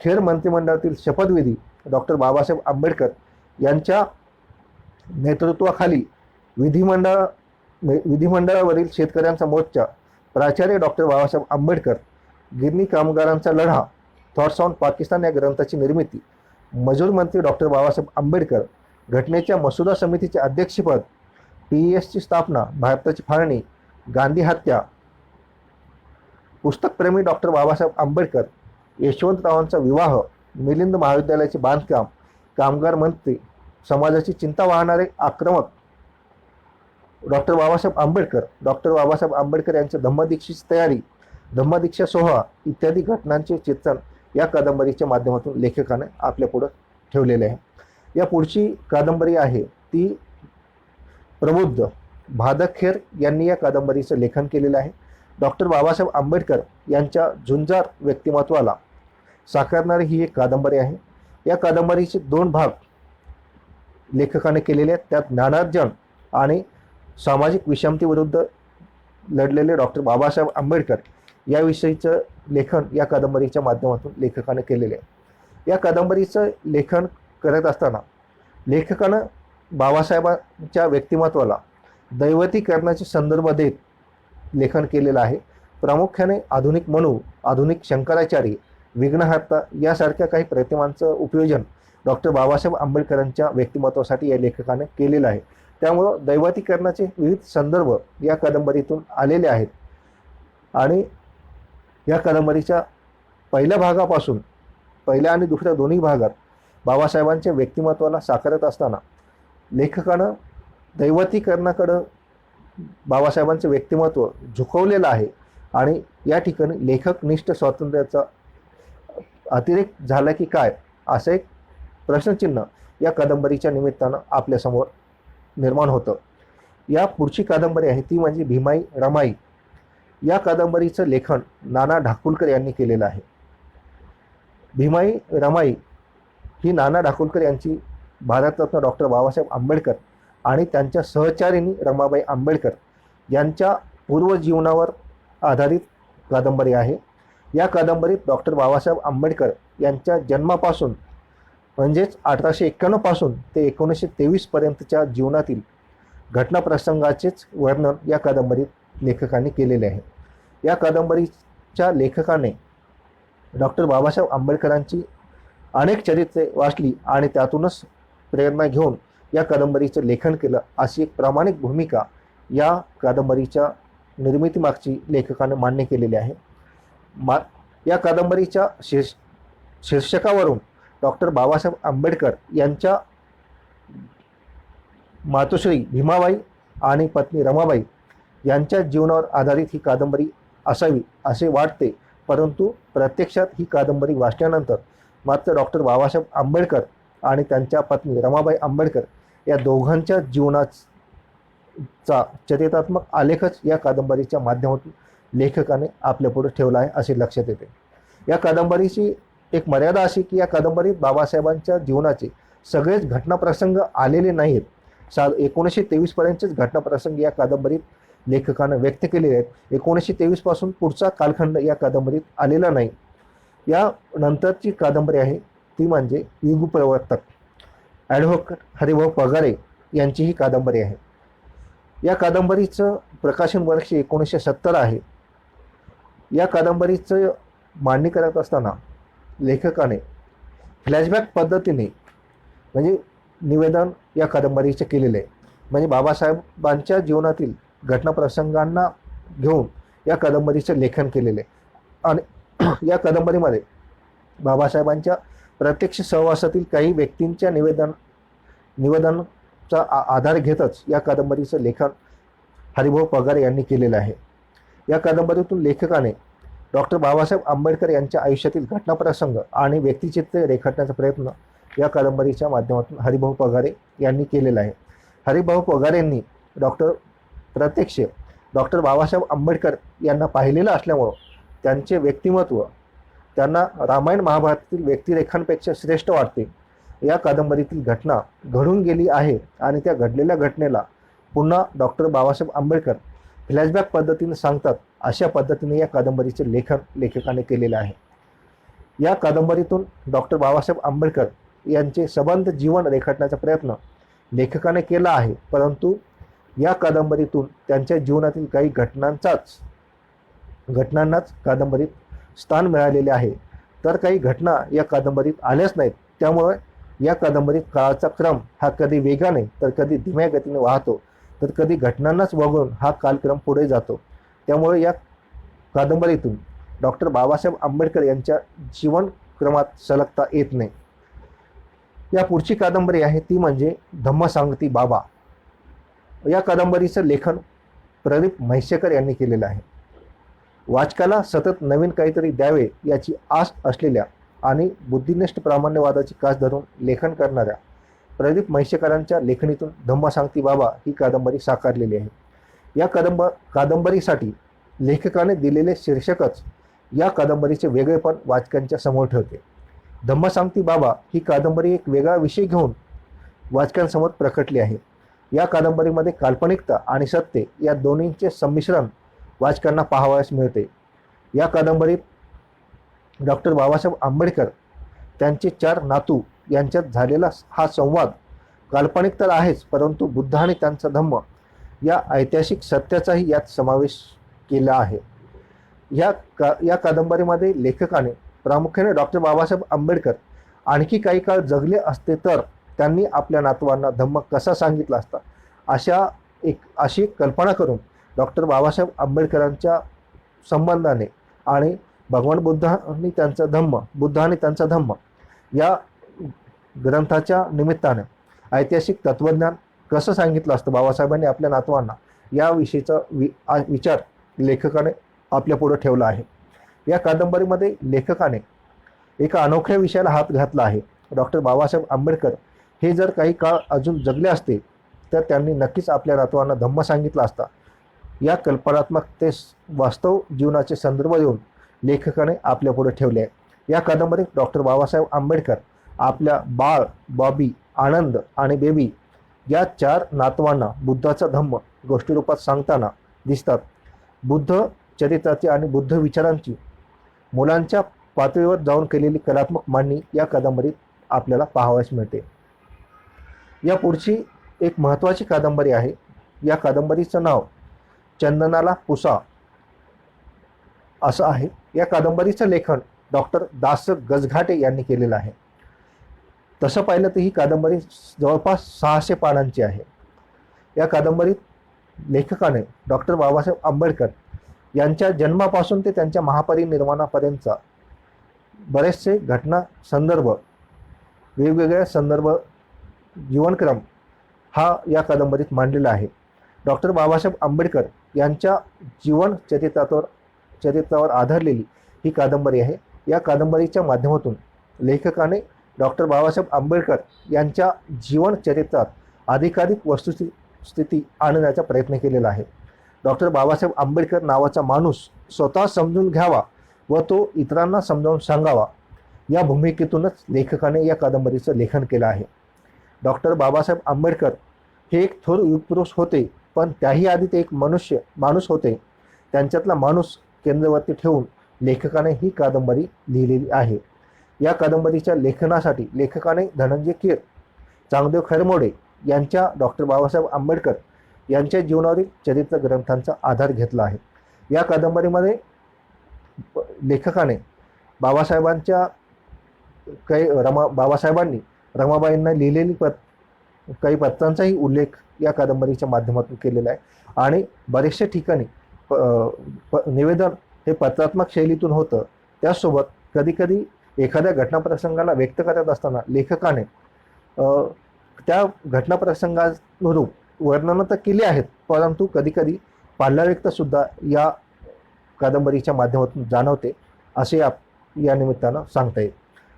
खेड मंत्रिमंडळातील शपथविधी, डॉक्टर बाबासाहेब आंबेडकर यांच्या नेतृत्वाखाली विधिमंडळावरील शेतकऱ्यांचा मोर्चा, प्राचार्य डॉक्टर बाबासाहेब आंबेडकर, गिरणी कामगारांचा लढा, थॉट्स ऑन पाकिस्तान या ग्रंथाची निर्मिती, मजूर मंत्री डॉक्टर बाबासाहेब आंबेडकर, घटनेच्या मसुदा समितीचे अध्यक्षपद, PESची स्थापना, भारताची फाळणी, गांधी हत्या, पुस्तकप्रेमी डॉक्टर बाबासाहेब आंबेडकर, यशवंतरावांचा विवाह, मिलिंद महाविद्यालयाचे बांधकाम, कामगार मंत्री, समाजाची चिंता वाहणारे आक्रमक डॉक्टर बाबासाहेब आंबेडकर, डॉक्टर बाबासाहेब आंबेडकर यांच्या धम्मदीक्षेची तयारी, धम्मदीक्षा सोहळा इत्यादी घटनांचे चित्रण या कादंबरीच्या माध्यमातून लेखकाने आपल्या पुढे ठेवलेले आहे. या पुढची कादंबरी आहे ती प्रबुद्ध. भादखेर यांनी या कादंबरीचं लेखन केलेलं आहे. डॉक्टर बाबासाहेब आंबेडकर यांच्या झुंजार व्यक्तिमत्वाला साकारणारी ही एक कादंबरी आहे. या कादंबरीचे 2 भाग लेखकाने केलेले आहेत. त्यात ज्ञानार्जन आणि सामाजिक विषमतेविरुद्ध लढलेले डॉक्टर बाबासाहेब आंबेडकर याविषयीचं लेखन या कादंबरीच्या माध्यमातून लेखकाने केलेले आहे. या कादंबरीचं लेखन करत असताना लेखकानं बाबासाहेबांच्या व्यक्तिमत्वाला दैवतीकरणाचे संदर्भ देत लेखन केलेलं आहे. प्रामुख्याने आधुनिक मनू, आधुनिक शंकराचार्य, विघ्नहर्ता यासारख्या काही प्रतिमांचं उपयोजन डॉक्टर बाबासाहेब आंबेडकरांच्या व्यक्तिमत्वासाठी या लेखकाने केलेलं आहे. त्यामुळं दैवतीकरणाचे विविध संदर्भ या कादंबरीतून आलेले आहेत. आणि या कादंबरीच्या पहिल्या भागापासून, पहिल्या आणि दुसऱ्या दोन्ही भागात बाबासाहेबांच्या व्यक्तिमत्वाला साकारत असताना लेखकानं दैवतीकरणाकडं बाबासाहेबांचं व्यक्तिमत्व झुकवलेलं आहे. आणि या ठिकाणी लेखकनिष्ठ स्वातंत्र्याचा अतिरेक झाला की काय असं एक प्रश्नचिन्ह या कादंबरीच्या निमित्तानं आपल्यासमोर निर्माण होतं. या पुढची कादंबरी आहे ती म्हणजे भीमाई रमाई. या कादंबरीचं लेखन नाना ढाकुलकर यांनी केलेलं आहे. भीमाई रमाई ही नाना ढाकुलकर यांची भारतरत्न डॉक्टर बाबासाहेब आंबेडकर आणि त्यांच्या सहचारिणी रमाबाई आंबेडकर यांच्या पूर्वजीवनावर आधारित कादंबरी आहे. या कादंबरीत डॉक्टर बाबासाहेब आंबेडकर यांच्या जन्मापासून म्हणजेच 1891 पासून ते 1923 पर्यंतच्या जीवनातील घटना प्रसंगाचेच वर्णन या कादंबरीत लेखकाने केलेले आहे. या कादंबरीच्या लेखकाने डॉक्टर बाबासाहेब आंबेडकरांची अनेक चरित्रे वाचली आणि त्यातूनच प्रेरणा घेऊन या कादंबरीचं लेखन केलं, अशी एक प्रामाणिक भूमिका या कादंबरीच्या निर्मितीमागची लेखकाने मान्य केलेली आहे. या कादंबरीच्या शीर्षकावरून डॉक्टर बाबासाहेब आंबेडकर यांच्या मातोश्री भीमाबाई आणि पत्नी रमाबाई यांच्या जीवनावर आधारित ही कादंबरी असावी असे वाटते, परंतु प्रत्यक्षात ही कादंबरी वाचल्यानंतर मात्र डॉक्टर बाबासाहेब आंबेडकर आणि त्यांच्या पत्नी रमाबाई आंबेडकर या दोघांच्या जीवनाचा चरित्रात्मक आलेखच या कादंबरीच्या माध्यमातून लेखकाने आपल्यापुढे ठेवला आहे असे लक्षात येते. या कादंबरीची एक मर्यादा अशी की या कादंबरीत बाबासाहेबांच्या जीवनाचे सगळेच घटनाप्रसंग आलेले नाहीत. 1923 पर्यंतचेच घटनाप्रसंग या कादंबरीत लेखकानं व्यक्त केलेले आहेत. 1923 पासून पुढचा कालखंड या कादंबरीत आलेला नाही. या नंतरची कादंबरी आहे ती म्हणजे युगप्रवर्तक, ॲडव्होकेट हरिभाऊ पगारे यांची ही कादंबरी आहे. या कादंबरीचं प्रकाशन वर्ष 1970 आहे. या कादंबरीचं मांडणी करत असताना लेखकाने फ्लॅशबॅक पद्धतीने म्हणजे निवेदन या कादंबरीचे केलेले आहे. म्हणजे बाबासाहेबांच्या जीवनातील घटनाप्रसंगांना घेऊन या कादंबरीचे लेखन केलेले आहे. आणि या कादंबरीमध्ये बाबासाहेबांच्या प्रत्यक्ष सहवासातील काही व्यक्तींच्या निवेदनाचा आधार घेतच या कादंबरीचं लेखन हरिभाऊ पगारे यांनी केलेलं आहे. या कादंबरीतून लेखकाने डॉक्टर बाबासाहेब आंबेडकर यांच्या आयुष्यातील घटनाप्रसंग आणि व्यक्तिचित्रे रेखाटण्याचा प्रयत्न या कादंबरीच्या माध्यमातून हरिभाऊ पगारे यांनी केलेला आहे. हरिभाऊ पगारेंनी प्रत्यक्ष डॉक्टर बाबासाहेब आंबेडकर यांना पाहिलेलं असल्यामुळं त्यांचे व्यक्तिमत्व त्यांना रामायण महाभारतातील व्यक्तिरेखांपेक्षा श्रेष्ठ वाटते. या कादंबरीतील घटना घडून गेली आहे आणि त्या घडलेल्या घटनेला पुन्हा डॉक्टर बाबासाहेब आंबेडकर फ्लॅशबॅक पद्धतीने सांगतात, अशा पद्धतीने या कादंबरीचे लेखन लेखकाने केलेलं आहे. या कादंबरीतून डॉक्टर बाबासाहेब आंबेडकर यांचे सबंध जीवन रेखाटण्याचा प्रयत्न लेखकाने केला आहे, परंतु या कादंबरीतून त्यांच्या जीवनातील काही घटनांनाच कादंबरीत स्थान मिळालेले आहे, तर काही घटना या कादंबरीत आल्याच नाहीत. त्यामुळे या कादंबरीत काळाचा क्रम हा कधी वेगाने तर कधी धीम्या गतीने वाहतो, तर कधी घटनांनाच वगळून हा कालक्रम पुढे जातो. त्यामुळे या कादंबरीतून डॉक्टर बाबासाहेब आंबेडकर यांच्या जीवनक्रमात सलगता येत नाही. या पुढची कादंबरी आहे ती म्हणजे धम्म सांगती बाबा. या कादंबरीचं लेखन प्रदीप म्हैसेकर यांनी केलेलं आहे. वाचकाला सतत नवीन काहीतरी द्यावे याची आस असलेल्या आणि बुद्धिनिष्ठ प्रामाण्यवादाची कास धरून लेखन करणाऱ्या प्रदीप म्हैसेकरांच्या लेखणीतून धम्म सांगती बाबा ही कादंबरी साकारलेली आहे. या कादंबरीसाठी लेखकाने दिलेले शीर्षकच या कादंबरीचे वेगळेपण वाचकांच्या समोर ठेवते. धम्म सांगती बाबा ही कादंबरी एक वेगळा विषय घेऊन वाचकांसमोर प्रकटली आहे. या कादंबरीमध्ये काल्पनिकता आणि सत्य या दोन्हींचे संमिश्रण वाचकांना पाहावयास मिळते. या कादंबरीत डॉक्टर बाबासाहेब आंबेडकर त्यांचे 4 नातू यांच्यात झालेला हा संवाद काल्पनिक तर आहेच, परंतु बुद्ध आणि त्यांचा धम्म या ऐतिहासिक सत्याचाही यात समावेश केला आहे. या कादंबरीमध्ये लेखकाने प्रामुख्याने डॉक्टर बाबासाहेब आंबेडकर आणखी काही काळ जगले असते तर त्यांनी आपल्या नातवांना धम्म कसा सांगितला असता अशी कल्पना करून डॉक्टर बाबासाहेब आंबेडकरांच्या संबंधाने आणि भगवान बुद्ध आणि त्यांचा धम्म या ग्रंथाच्या निमित्ताने ऐतिहासिक तत्त्वज्ञान कसं सांगितलं असतं बाबासाहेबांनी आपल्या नातवांना याविषयीचा विचार लेखकाने आपल्या पुढे ठेवला आहे. या कादंबरीमध्ये लेखकाने एका अनोख्या विषयाला हात घातला आहे. डॉक्टर बाबासाहेब आंबेडकर हे जर काही काळ अजून जगले असते तर त्यांनी नक्कीच आपल्या नातवांना धम्म सांगितला असता. या कल्पनात्मकतेस वास्तव जीवनाचे संदर्भ देऊन लेखकाने आपल्या पुढे ठेवले आहे. या कादंबरीत डॉक्टर बाबासाहेब आंबेडकर आपल्या बाळ, बॉबी, आनंद आणि बेबी या 4 नातवांना बुद्धाचा धम्म गोष्टीरूपात सांगताना दिसतात. बुद्ध चरित्राची आणि बुद्ध विचारांची मुलांच्या पातळीवर जाऊन केलेली कलात्मक मांडणी या कादंबरीत आपल्याला पाहावयास मिळते. या पुढची एक महत्त्वाची कादंबरी आहे या कादंबरीचं नाव चंदनाला पुसा असं आहे. या कादंबरीचं लेखन डॉक्टर दास गजघाटे यांनी केलेलं आहे. तसं पाहिलं तर ही कादंबरी जवळपास 600 पानांची आहे. या कादंबरीत लेखकाने डॉक्टर बाबासाहेब आंबेडकर यांच्या जन्मापासून ते त्यांच्या महापरिनिर्वाणापर्यंतचा बरेचसे घटना संदर्भ, वेगवेगळ्या संदर्भ, जीवनक्रम हा या कादंबरीत मांडलेला आहे. डॉक्टर बाबासाहेब आंबेडकर यांच्या जीवन चरित्रावर आधारलेली ही कादंबरी आहे. या कादंबरीच्या माध्यमातून लेखकाने डॉक्टर बाबासाहेब आंबेडकर यांच्या जीवन चरित्रात अधिकाधिक वस्तुस्थिती आणण्याचा प्रयत्न केलेला आहे. डॉक्टर बाबासाहेब आंबेडकर नावाचा माणूस स्वतः समजून घ्यावा व तो इतरांना समजावून सांगावा या भूमिकेतूनच लेखकाने या कादंबरीचं लेखन केलं आहे. डॉक्टर बाबासाहेब आंबेडकर हे एक थोर युगपुरुष होते, पण त्याही आधी ते एक माणूस होते. त्यांच्यातला माणूस केंद्रवरती ठेवून लेखकाने ही कादंबरी लिहिलेली आहे. या कादंबरीच्या लेखनासाठी लेखकाने धनंजय कीर, चांगदेव खरमोडे यांच्या डॉक्टर बाबासाहेब आंबेडकर यांच्या जीवनावरील चरित्र ग्रंथांचा आधार घेतला आहे. या कादंबरीमध्ये लेखकाने बाबासाहेबांनी रमाबाईंना लिहिलेली काही पत्रांचाही उल्लेख या कादंबरीच्या माध्यमातून केलेला आहे. आणि बरेचशा ठिकाणी निवेदन हे पत्रात्मक शैलीतून होतं. त्यासोबत कधीकधी एखाद्या घटनाप्रसंगाला व्यक्त करत असताना लेखकाने त्या घटनाप्रसंगानुरूप वर्णनं तर केली आहेत, परंतु कधीकधी पाल्याव्यक्तसुद्धा या कादंबरीच्या माध्यमातून जाणवते असे या निमित्तानं सांगता येईल.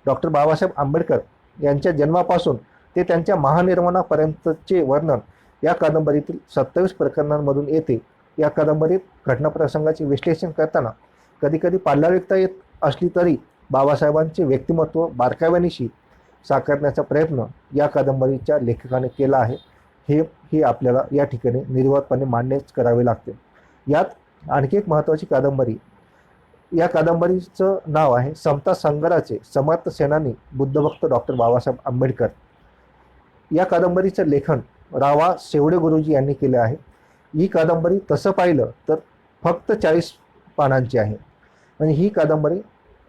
डॉक्टर बाबासाहेब आंबेडकर यांच्या जन्मापासून ते त्यांच्या महानिर्वाणापर्यंतचे वर्णन या कादंबरीतील 27 प्रकरणांमधून येते. या कादंबरीत घटनाप्रसंगाचे विश्लेषण करताना कधीकधी पाल्याव्यक्ता येत असली तरी बाबासाहेबांचे व्यक्तिमत्व बारकाव्यानिशी साकारण्याचा प्रयत्न या कादंबरीच्या लेखकाने केला आहे. हे आपल्याला या ठिकाणी निर्वातपणे मान्यच करावे लागते. यात आणखी एक महत्त्वाची कादंबरी, या कादंबरीचं नाव आहे समता संग्राचे समर्थ सेनानी बुद्धभक्त डॉक्टर बाबासाहेब आंबेडकर. या कादंबरीचं लेखन रावा शेवडे गुरुजी यांनी केले आहे. ही कादंबरी तसं पाहिलं तर फक्त 40 पानांची आहे आणि ही कादंबरी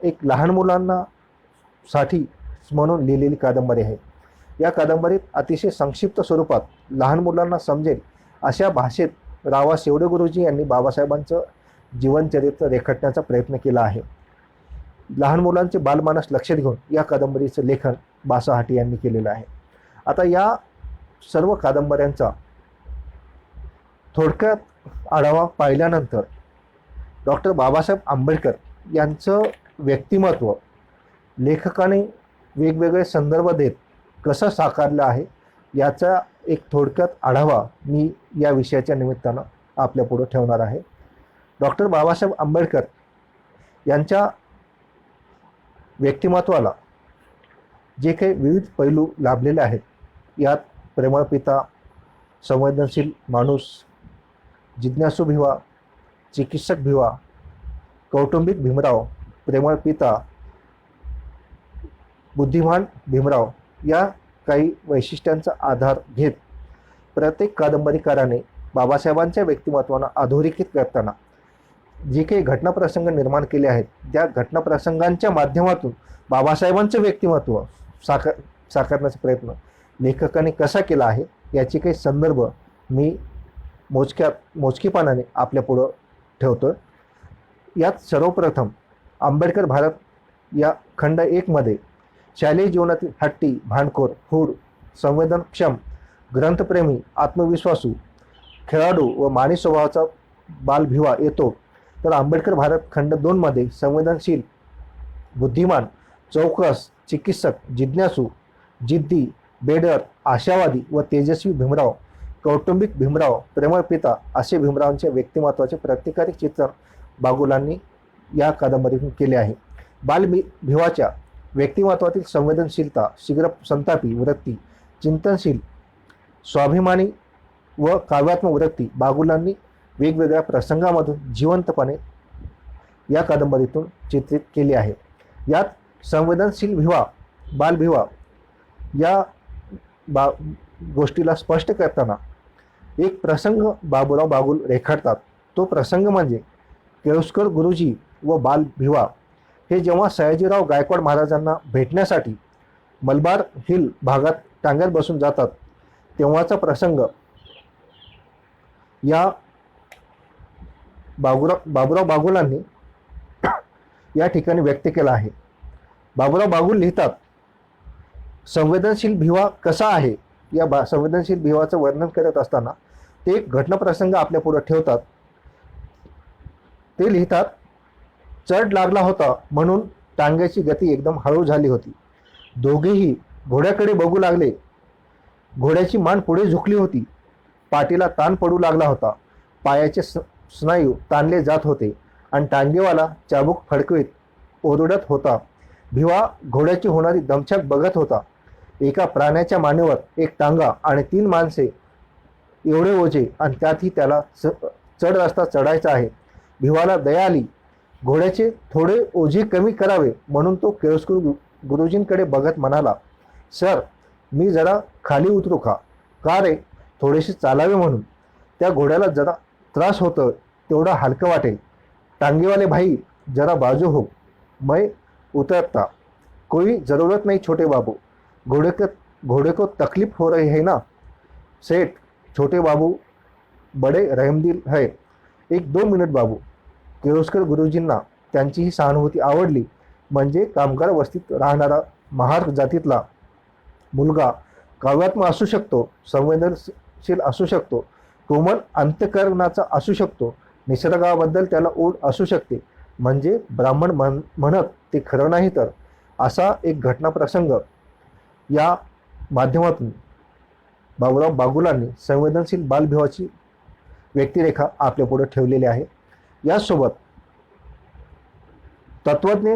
एक लहान मुलांना साठी म्हणून लिहिलेली कादंबरी आहे. या कादंबरीत अतिशय संक्षिप्त स्वरूपात लहान मुलांना समजेल अशा भाषेत रावा शेवडे गुरुजी यांनी बाबासाहेबांचं जीवनचरित्र रेखाटण्याचा प्रयत्न केला आहे. लहान मुलांचे बालमानस लक्षात घेऊन या कादंबरीचं लेखन बासाहाटी यांनी केलेलं आहे. आता या सर्व कादंबऱ्यांचा थोडक्यात आढावा पाहिल्यानंतर डॉक्टर बाबासाहेब आंबेडकर यांचं व्यक्तिमत्व लेखकाने वेगवेगळे संदर्भ देत कसं साकारलं आहे याचा एक थोडक्यात आढावा मी या विषयाच्या निमित्तानं आपल्यापुढं ठेवणार आहे. डॉक्टर बाबासाहेब आंबेडकर यांच्या व्यक्तिमत्वाला जे काही विविध पैलू लाभलेले आहेत, यात प्रेमळ पिता, संवेदनशील माणूस, जिज्ञासू भिवा, चिकित्सक भिवा, कौटुंबिक भीमराव, प्रेमळ पिता, बुद्धिमान भीमराव या काही वैशिष्ट्यांचा आधार घेत प्रत्येक कादंबरीकाराने बाबासाहेबांच्या व्यक्तिमत्वाला अधोरेखित करताना जे काही घटनाप्रसंग निर्माण केले आहेत, त्या घटनाप्रसंगांच्या माध्यमातून बाबासाहेबांचं व्यक्तिमत्व साकारण्याचा प्रयत्न लेखकाने कसा केला आहे याचे काही संदर्भ मी मोजकेपणाने आपल्यापुढं ठेवतो. यात सर्वप्रथम आंबेडकर भारत या खंड 1 मध्ये शालेय जीवनातील हट्टी, भांडखोर, हूड, संवेदनक्षम, ग्रंथप्रेमी, आत्मविश्वासू, खेळाडू व मानी स्वभावाचा बालभिवा येतो. तर आंबेडकर भारत खंड 2 मध्ये संवेदनशील, बुद्धिमान, चौकस, चिकित्सक, जिज्ञासू, जिद्दी, बेडर, आशावादी व तेजस्वी भीमराव, कौटुंबिक भीमराव, प्रेमळ पिता असे भीमरावांच्या व्यक्तिमत्वाचे प्रत्येकाचे चित्रण बागुलांनी या कादंबरीतून केले आहे. बालभिवाच्या व्यक्तिमत्वातील संवेदनशीलता, शीघ्र संतापी वृत्ती, चिंतनशील, स्वाभिमानी व काव्यात्मक वृत्ती बागुलांनी वेगवेगळ्या प्रसंगामधून जिवंतपणे या कादंबरीतून चित्रित केली आहे. यात संवेदनशील भिवा, बालभिवा या गोष्टीला स्पष्ट करताना एक प्रसंग बाबूराव बागुल रेखाटतात. तो प्रसंग म्हणजे केळुस्कर गुरुजी व बाल भिवा हे जेव्हा सयाजीराव गायकवाड महाराजांना भेटण्यासाठी मलबार हिल भागात टांग्यात बसून जातात तेव्हाचा प्रसंग या बाबूराव बागुलांनी या ठिकाणी व्यक्त केला आहे. बाबूराव बागुल लिहितात, संवेदनशील भिवा कसा आहे या संवेदनशील भिवाचं वर्णन करत असताना ते एक घटनाप्रसंग आपल्या पुढे ठेवतात. ते लिहितात, चढ लागला होता म्हणून टांग्याची गती एकदम हळू झाली होती. दोघेही घोड्याकडे बघू लागले. घोड्याची मान पुढे झुकली होती. पाठीला ताण पडू लागला होता. पायाचे स्नायू ताणले जात होते आणि टांगेवाला चाबूक फडकवीत ओरडत होता. भिवा घोड्याची होणारी दमछाक बघत होता. एका प्राण्याच्या मानेवर एक टांगा आणि 3 माणसे एवढे ओझे आणि त्यातही त्याला चढ रस्ता चढायचा आहे. भिवाला दया आली. घोड्याचे थोडे ओझे कमी करावे म्हणून तो केळुस्कर गुरुजींकडे बघत म्हणाला, सर मी जरा खाली उतरू का? का रे? थोडेसे चालावे म्हणून. त्या घोड्याला जरा त्रास होतो तेवढा हलकं वाटेल. टांगेवाले भाई जरा बाजू हो, मैं उतरता. कोई ज़रूरत नहीं छोटे बाबू, घोड़े को तकलीफ हो रही है ना. सेठ छोटे बाबू बड़े रहमदिल है. 1-2 मिनिट बाबू. केळुस्कर गुरुजींना त्यांची ही सहानुभूती आवडली. म्हणजे कामगार वस्तीत राहणारा महार जातीतला मुलगा काव्यात्मक असू शकतो, संवेदनशील असू शकतो, कोमल अंतःकरणाचा असू शकतो, निसर्गाबद्दल त्याला ओढ असू शकते, म्हणजे ब्राह्मण म्हणत ते खरं नाही तर. असा एक घटनाप्रसंग या माध्यमातून बाबूराव बागुलांनी संवेदनशील बालभिवाची व्यक्तिरेखा आपल्या पुढे ठेवलेली आहे. यासोबत तत्वज्ञ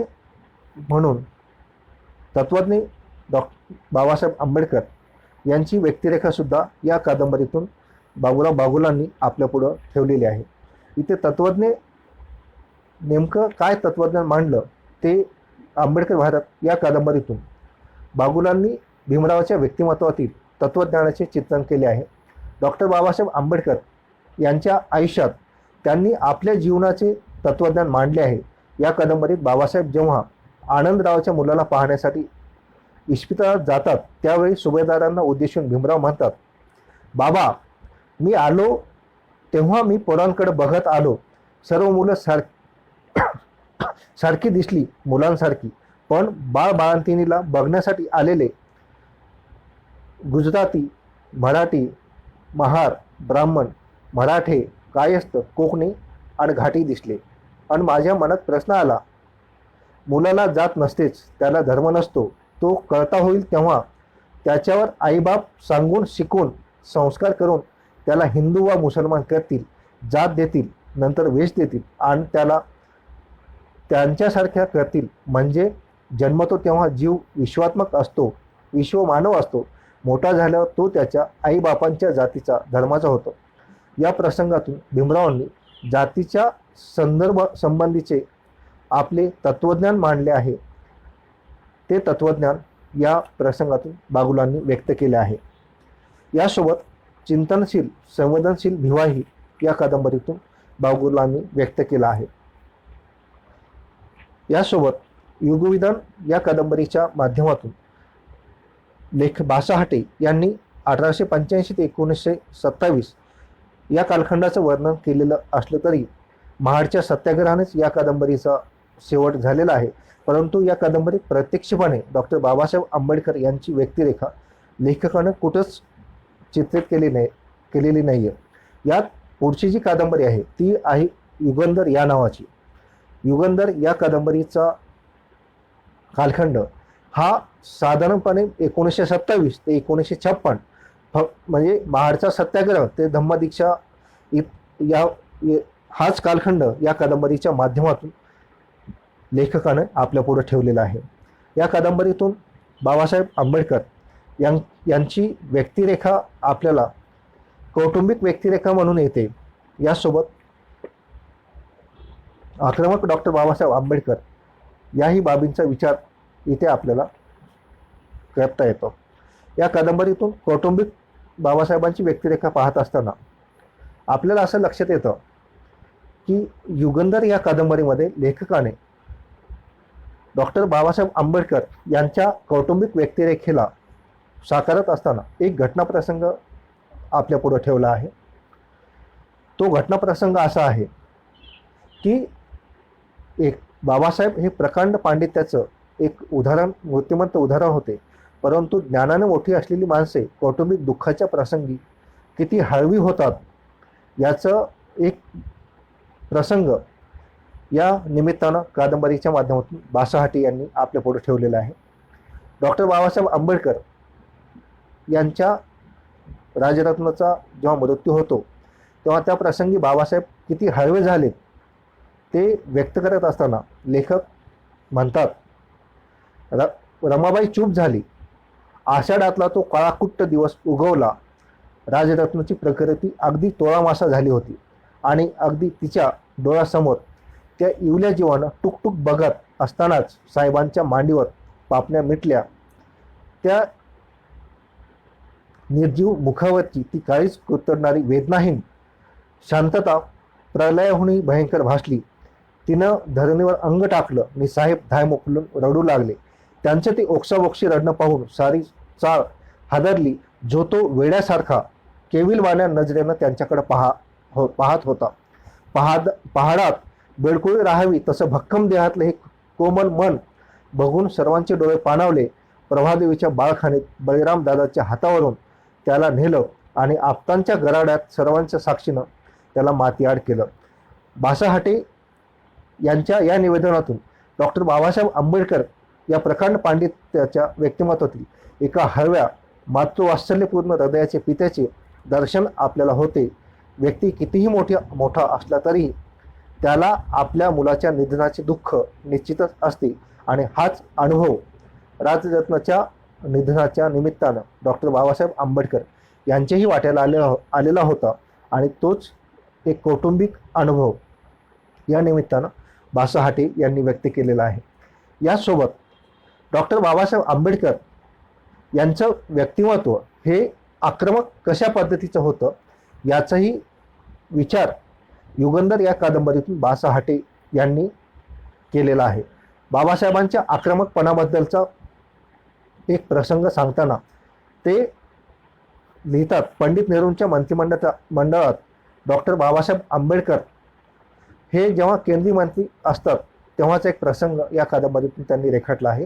बाबासाहेब आंबेडकर यांची व्यक्तिरेखा सुद्धा या कादंबरीतून बाबूराव बागुलांनी आपल्या पुढं ठेवलेली आहे. इथे तत्वज्ञ नेमकं काय तत्वज्ञान मांडलं ते आंबेडकर भारत या कादंबरीतून बागुलांनी भीमरावाच्या व्यक्तिमत्वातील तत्वज्ञानाचे चित्रण केले आहे. डॉक्टर बाबासाहेब आंबेडकर यांच्या आयुष्यात त्यांनी आपल्या जीवनाचे तत्वज्ञान मांडले आहे. या कादंबरीत बाबासाहेब जेव्हा आनंदरावच्या मुलाला पाहण्यासाठी इस्पितळात जातात त्यावेळी सुभेदारांना उद्देशून भीमराव म्हणतात, बाबा मी आलो तेव्हा मी पोरांकडे बघत आलो. सर्व मुलं सारखी दिसली मुलांसारखी, पण बाळंतिणीला बघण्यासाठी आलेले गुजराती, मराठी, महार, ब्राह्मण, मराठे, कायस्थ, कोकणी आणि घाटी दिसले. आणि माझ्या मनात प्रश्न आला, मुलाला जात नसतेच, त्याला धर्म नसतो, तो कळता होईल तेव्हा त्याच्यावर आईबाप सांगून शिकून संस्कार करून त्याला हिंदू व मुसलमान करतील, जात देतील, नंतर वेश देतील आणि त्याला त्यांच्यासारख्या करतील. म्हणजे जन्मतो तेव्हा जीव विश्वात्मक असतो, विश्वमानव असतो. मोठा झाल्यावर तो त्याच्या आईबापांच्या जातीचा, धर्माचा होतो. या प्रसंगातून भीमरावांनी जातीच्या संबंधीचे आपले तत्वज्ञान मांडले आहे. ते तत्वज्ञान या प्रसंगातून बागुलांनी व्यक्त केले आहे. यासोबत चिंतनशील संवेदनशील भिवाही या कादंबरीतून बागुलांनी व्यक्त केला आहे. यासोबत युगविधान या कादंबरीच्या माध्यमातून लेखक बासाहटे यांनी 1885 ते 1927 या कालखंडाचं वर्णन केलेलं असलं तरी महाडच्या सत्याग्रहानेच या कादंबरीचा शेवट झालेला आहे. परंतु या कादंबरीत प्रत्यक्षपणे डॉक्टर बाबासाहेब आंबेडकर यांची व्यक्तिरेखा लेखकानं कुठंच चित्रित केलेली नाही आहे. यात पुढची जी कादंबरी आहे ती आहे युगंधर या नावाची. युगंधर या कादंबरीचा कालखंड हा साधारणपणे 1927 ते 1956 म्हणजे महाडचा सत्याग्रह ते धम्मदीक्षा हाच कालखंड या कादंबरीच्या माध्यमातून लेखकानं आपल्या पुढे ठेवलेला आहे. या कादंबरीतून बाबासाहेब आंबेडकर यांची व्यक्तिरेखा आपल्याला कौटुंबिक व्यक्तिरेखा म्हणून येते. यासोबत आक्रमक डॉक्टर बाबासाहेब आंबेडकर याही बाबींचा विचार इथे आपल्याला करता येतो. या कादंबरीतून कौटुंबिक बाबासाहेबांची व्यक्तिरेखा पाहत असताना आपल्याला असं लक्षात येतं की युगंधर या कादंबरीमध्ये लेखकाने डॉक्टर बाबासाहेब आंबेडकर यांच्या कौटुंबिक व्यक्तिरेखेला साकारत असताना एक घटनाप्रसंग आपल्या पुढे ठेवला आहे. तो घटनाप्रसंग असा आहे की एक बाबासाहेब हे प्रकांड पांडित्याचं एक उदाहरण, मूर्तिमंत उदाहरण होते, परंतु ज्ञानाने मोठी असलेली माणसे कौटुंबिक दुःखाच्या प्रसंगी किती हळवी होतात याचं एक प्रसंग या निमित्तानं कादंबरीच्या माध्यमातून बासाहाटे यांनी आपल्या पुढे ठेवलेला आहे. डॉक्टर बाबासाहेब आंबेडकर यांच्या राजरत्नाचा जेव्हा मृत्यू होतो तेव्हा त्या प्रसंगी बाबासाहेब किती हळवे झाले ते व्यक्त करत असताना लेखक म्हणतात, रमाबाई चूप झाली, आषाढातला तो काळाकुट्ट दिवस उगवला, राजरत्नाची प्रकृती अगदी तोळामासा झाली होती आणि अगदी तिच्या डोळ्यासमोर त्या इवल्या जीवानं टुकटुक बघत असतानाच साहेबांच्या मांडीवर पापण्या मिटल्या. त्या निर्जीव मुखावरची ती काळीच कुतरणारी वेदनाहीन शांतता प्रलयाहूनही भयंकर भासली. तिनं धरणीवर अंग टाकलं आणि साहेब धाय मोकलून रडू लागले. त्यांचं ते ओक्साबोक्षी रडणं पाहून सारी चाळ हादरली. जो तो वेड्यासारखा केविलवाण्या नजरेनं त्यांच्याकडे पाहत होता. पहाडात बेडकुळी राहावी तसं भक्कम देहातलं हे कोमल मन बघून सर्वांचे डोळे पाणावले. प्रभादेवीच्या बाळखानेत बळीराम दादाच्या हातावरून त्याला नेलं आणि आप्तांच्या गराड्यात सर्वांच्या साक्षीनं त्याला मातीआड केलं. बासाहाटे यांच्या या निवेदनातून डॉक्टर बाबासाहेब आंबेडकर या प्रकांड पांडित्याच्या व्यक्तिमत्वातील एका हळव्या मातृवात्सल्यपूर्ण हृदयाचे पित्याचे दर्शन आपल्याला होते. व्यक्ती कितीही मोठा असला तरी त्याला आपल्या मुलाच्या निधनाचे दुःख निश्चितच असते आणि हाच अनुभव राजरत्नाच्या निधनाच्या निमित्तानं डॉक्टर बाबासाहेब आंबेडकर यांचेही वाट्याला आलेला होता आणि तोच एक कौटुंबिक अनुभव या निमित्तानं बासाहाटे यांनी व्यक्त केलेला आहे. यासोबत डॉक्टर बाबासाहेब आंबेडकर यांचं व्यक्तिमत्व हे आक्रमक कशा पद्धतीचं होतं याचाही विचार युगंधर या कादंबरीतून बासाहाटे यांनी केलेला आहे. बाबासाहेबांच्या आक्रमकपणाबद्दलचा एक प्रसंग सांगताना ते लिहितात, पंडित नेहरूंच्या मंत्रिमंडळात डॉक्टर बाबासाहेब आंबेडकर हे जेव्हा केंद्रीय मंत्री असतात तेव्हाचा एक प्रसंग या कादंबरीतून त्यांनी रेखाटला आहे.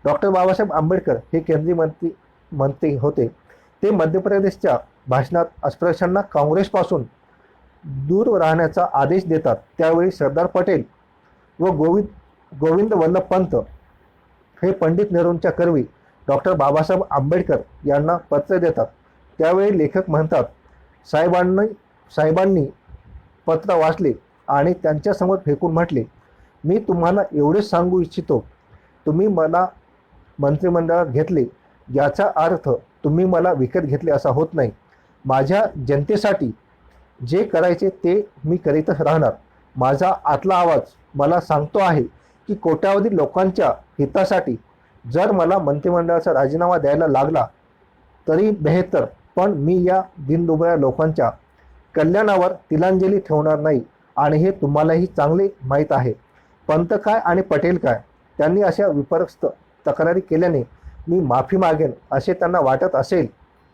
डॉक्टर बाबासाहेब आंबेडकर हे केंद्रीय मंत्री होते. ते मध्य प्रदेशच्या भाषणात अस्पृश्यांना काँग्रेसपासून दूर राहण्याचा आदेश देतात. त्यावेळी सरदार पटेल व गोविंद वल्लभ पंत हे पंडित नेहरूंच्या करवी डॉक्टर बाबासाहेब आंबेडकर यांना पत्र देतात. त्यावेळी लेखक म्हणतात, साहेबांनी पत्र वाचले आणि त्यांच्यासमोर फेकून म्हटले, मी तुम्हाला एवढेच सांगू इच्छितो, तुम्ही मला मंत्रिमंडळात घेतले याचा अर्थ तुम्ही मला विकत घेतले असा होत नाही. माझ्या जनतेसाठी जे करायचे ते मी करीतच राहणार. माझा आतला आवाज मला सांगतो आहे की कोट्यावधी लोकांच्या हितासाठी जर मला मंत्रिमंडळाचा राजीनामा द्यायला लागला तरी बेहतर, पण मी या दिनदुबळ्या लोकांच्या कल्याणावर तिलांजली ठेवणार नाही आणि हे तुम्हालाही चांगले माहीत आहे. पंत काय आणि पटेल काय, त्यांनी अशा विपर्यस्त तक्रारी केल्याने मी माफी मागेन असे त्यांना वाटत असेल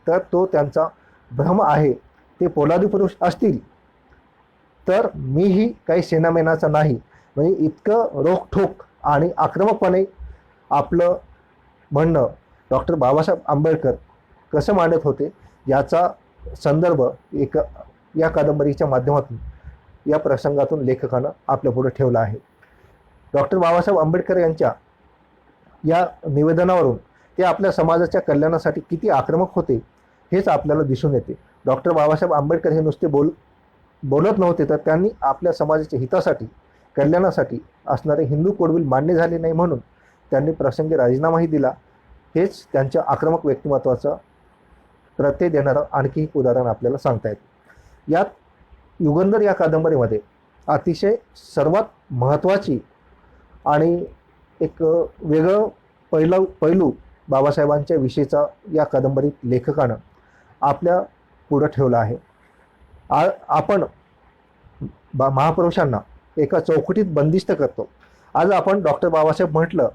तर तो त्यांचा भ्रम आहे. ते पोलादी पुरुष असतील तर मीही काही सेनामेनाचा नाही. म्हणजे इतकं रोखठोक आणि आक्रमकपणे आपलं म्हणणं डॉक्टर बाबासाहेब आंबेडकर कसं मांडत होते याचा संदर्भ या कादंबरीच्या माध्यमातून या प्रसंगातून लेखकानं आपल्या पुढे ठेवला आहे. डॉक्टर बाबासाहेब आंबेडकर यांच्या या निवेदनावरून ते आपल्या समाजाच्या कल्याणासाठी किती आक्रमक होते हेच आपल्याला दिसून येते. डॉक्टर बाबासाहेब आंबेडकर हे नुसते बोलत नव्हते, तर त्यांनी आपल्या समाजाच्या हितासाठी कल्याणासाठी असणारे हिंदू कोडविल मान्य झाले नाही म्हणून त्यांनी प्रसंगी राजीनामाही दिला. हेच त्यांच्या आक्रमक व्यक्तिमत्वाचा प्रत्यय देणारं आणखी एक उदाहरण आपल्याला सांगता येतं. यात युगंधर या कादंबरीमध्ये अतिशय सर्वात महत्त्वाची आणि एक वेगळं पैलू बाबासाहेबांच्या विषयीचा या कादंबरीत लेखकानं आपल्या पुढं ठेवला आहे. आपण महापुरुषांना एका चौकटीत बंदिस्त करतो. आज आपण डॉक्टर बाबासाहेब म्हटलं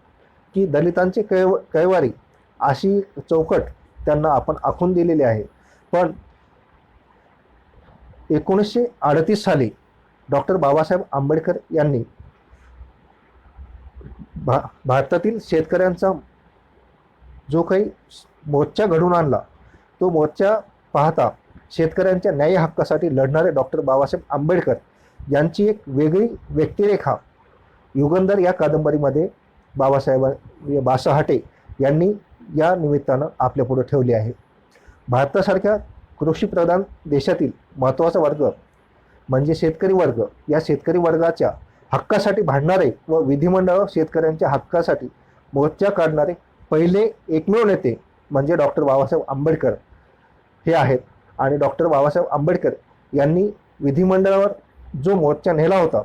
की दलितांचे कैवारी अशी चौकट त्यांना आपण आखून दिलेली आहे. पण 1938 साली डॉक्टर बाबासाहेब आंबेडकर यांनी भारतातील शेतकऱ्यांचा जो काही मोर्चा घडवून आणला, तो मोर्चा पाहता शेतकऱ्यांच्या न्याय हक्कासाठी लढणारे डॉक्टर बाबासाहेब आंबेडकर यांची एक वेगळी व्यक्तिरेखा युगंधर या कादंबरीमध्ये बासाहाटे यांनी या निमित्तानं आपल्यापुढे ठेवली आहे. भारतासारख्या कृषीप्रधान देशातील महत्त्वाचा वर्ग म्हणजे शेतकरी वर्ग. या शेतकरी वर्गाच्या हक्कासाठी भांडणारे व विधिमंडळ शेतकऱ्यांच्या हक्कासाठी मोर्चा काढणारे पहिले एकमेव नेते म्हणजे डॉक्टर बाबासाहेब आंबेडकर हे आहेत. आणि डॉक्टर बाबासाहेब आंबेडकर यांनी विधिमंडळावर जो मोर्चा नेला होता,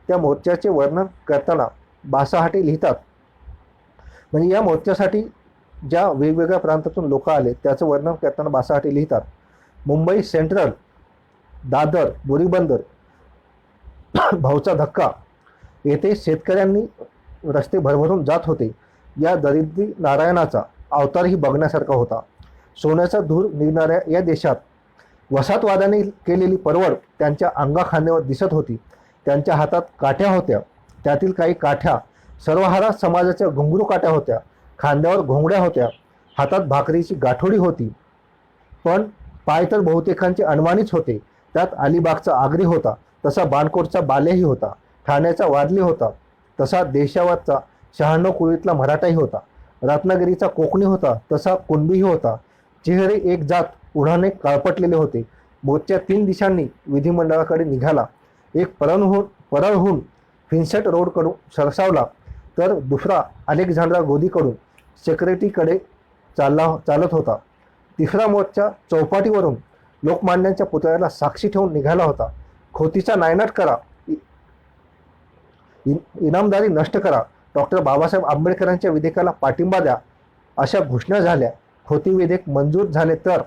त्या मोर्चाचे वर्णन करताना बासाहाटे लिहितात. म्हणजे या मोर्चासाठी ज्या वेगवेगळ्या प्रांतातून लोक आले त्याचं वर्णन करताना बासाहाटे लिहितात, मुंबई सेंट्रल, दादर, बोरीबंदर, भाऊचा धक्का येथे शेतकऱ्यांनी रस्ते भरभरून जात होते. या दरिद्री नारायणाचा अवतारही बघण्यासारखा होता. सोन्याचा धूर निघणाऱ्या या देशात वसाहतवादाने केलेली परवड त्यांच्या अंगाखांद्यावर दिसत होती. त्यांच्या हातात काठ्या होत्या. त्यातील काही काठ्या सर्वहारा समाजाच्या घुंगरू काठ्या होत्या. खांद्यावर घोंगड्या होत्या. हातात भाकरीची गाठोडी होती. पण पाय तर बहुतेकांचे अनवाणीच होते. त्यात अलिबागचा आगरी होता, तसा बाणकोटचा बालेही होता. ठाण्याचा वारली होता, तसा देशावरचा 96 कुळीतला मराठाही होता. रत्नागिरीचा कोकणी होता, तसा कुणबीही होता. चेहरे एक जात उन्हाने काळपटलेले होते. मोर्चा 3 दिशांनी विधिमंडळाकडे निघाला. एक परळहून फिन्सेट रोडकडून सरसावला, तर दुसरा अलेक्झांड्रा गोदीकडून सेक्रेटरीकडे चालत होता. तिसरा मोर्चा चौपाटीवरून लोकमान्यांच्या पुतळ्याला साक्षी ठेवून निघाला होता. खोतीचा नायनाट करा, इनामदारी नष्ट करा, डॉक्टर बाबासाहेब आंबेडकरांच्या विधेयकाला पाठिंबा द्या, अशा घोषणा झाल्या. खोती विधेयक मंजूर झाले तर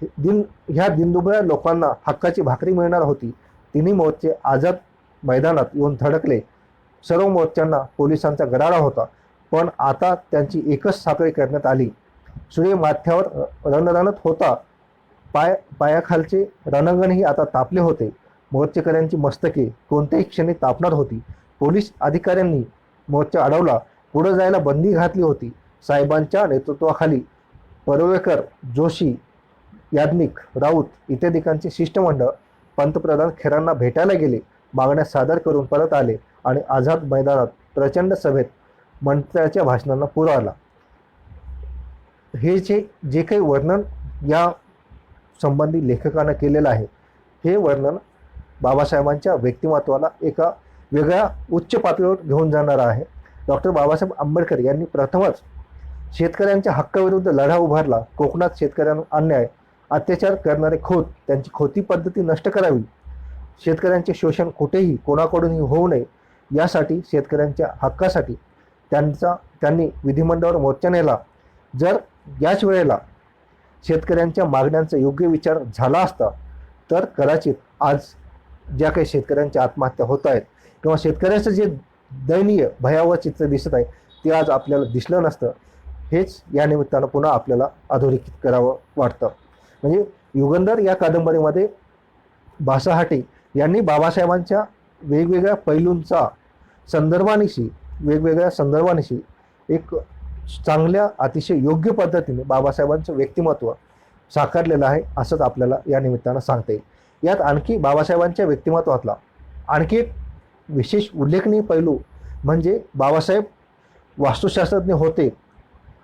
ह्या दिनदुबळ्या लोकांना हक्काची भाकरी मिळणार होती. तिन्ही मोर्चे आझाद मैदानात येऊन धडकले. सर्व मोर्चांना पोलिसांचा गराडा होता. पण आता त्यांची एकच साखळी करण्यात आली. सूर्य माथ्यावर रणरणत होता. पायाखालचे रणांगणही आता तापले होते. मोर्चेकऱ्यांची मस्तके कोणत्याही क्षणी तापणार होती. पोलीस अधिकाऱ्यांनी मोर्चा अडवला. पुढे जायला बंदी घातली होती. साहेबांच्या नेतृत्वाखाली परुळेकर, जोशी, याज्ञिक, राऊत इत्यादिकांचे शिष्टमंडळ पंतप्रधान खेरांना भेटायला गेले. मागण्या सादर करून परत आले आणि आझाद मैदानात प्रचंड सभेत मंत्र्याच्या भाषणांना पूर आला. हे जे काही वर्णन या संबंधी लेखकानं केलेलं आहे, हे वर्णन बाबासाहेबांच्या व्यक्तिमत्वाला एका वेगळ्या उच्च पातळीवर घेऊन जाणारं आहे. डॉक्टर बाबासाहेब आंबेडकर यांनी प्रथमच शेतकऱ्यांच्या हक्काविरुद्ध लढा उभारला. कोकणात शेतकऱ्यांना अन्याय, अत्याचार करणारे खोत, त्यांची खोती पद्धती नष्ट करावी. शेतकऱ्यांचे शोषण कुठेही कोणाकडूनही होऊ नये यासाठी, शेतकऱ्यांच्या हक्कासाठी त्यांनी विधिमंडळावर मोर्चा नेला. जर याच वेळेला शेतकऱ्यांच्या मागण्यांचा योग्य विचार झाला असता तर कदाचित आज ज्या काही शेतकऱ्यांच्या आत्महत्या होत आहेत किंवा शेतकऱ्याचं जे दयनीय भयावह चित्र दिसत आहे ते आज आपल्याला दिसलं नसतं. हेच या निमित्तानं पुन्हा आपल्याला अधोरेखित करावं वाटतं. म्हणजे युगंधर या कादंबरीमध्ये बासाहाटे यांनी बाबासाहेबांच्या वेगवेगळ्या पैलूंचा वेगवेगळ्या संदर्भानिशी एक चांगल्या अतिशय योग्य पद्धतीने बाबासाहेबांचं व्यक्तिमत्व साकारलेलं आहे असंच आपल्याला या निमित्तानं सांगता येईल. यात आणखी बाबासाहेबांच्या व्यक्तिमत्वातला आणखी एक विशेष उल्लेखनीय पैलू म्हणजे बाबासाहेब वास्तुशास्त्रज्ञ होते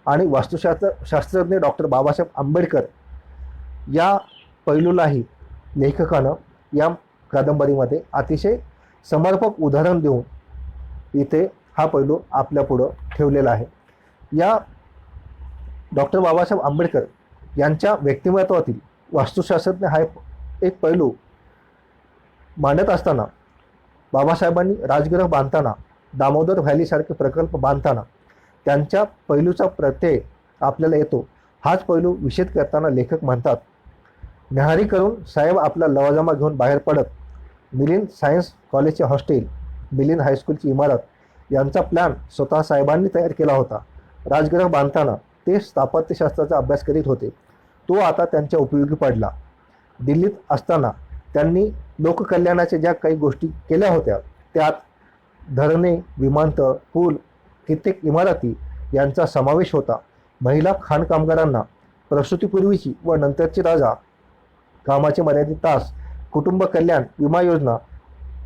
आणि वास्तुशास्त्रज्ञ डॉक्टर बाबासाहेब आंबेडकर या पैलूलाही लेखकानं या कादंबरीमध्ये अतिशय समर्पक उदाहरण देऊन इथे हा पैलू आपल्यापुढं ठेवलेला आहे. या डॉक्टर बाबासाहेब आंबेडकर यांच्या व्यक्तिमत्वातील वास्तुशास्त्रज्ञ हा एक पैलू मांडत असताना बाबासाहेबांनी राजगृह बांधताना, दामोदर व्हॅलीसारखे प्रकल्प बांधताना त्यांच्या पैलूचा प्रत्यय आपल्याला येतो. हाच पैलू विषद करताना लेखक म्हणतात, न्याहारी करून साहेब आपला लवाजमा घेऊन बाहेर पडत. मिलिंद सायन्स कॉलेजचे हॉस्टेल, मिलिंद हायस्कूलची इमारत यांचा प्लॅन स्वतः साहेबांनी तयार केला होता. राजगृह बांधताना ते स्थापत्यशास्त्राचा अभ्यास करीत होते. तो आता त्यांच्या उपयोगी पडला. दिल्लीत असताना त्यांनी लोककल्याणाच्या ज्या काही गोष्टी केल्या होत्या त्यात धरणे, विमानतळ, पूल, कित्येक इमारती यांचा समावेश होता. महिला खाण कामगारांना प्रसूतीपूर्वीची व नंतरची रजा, कामाचे मर्यादित तास, कुटुंब कल्याण विमा योजना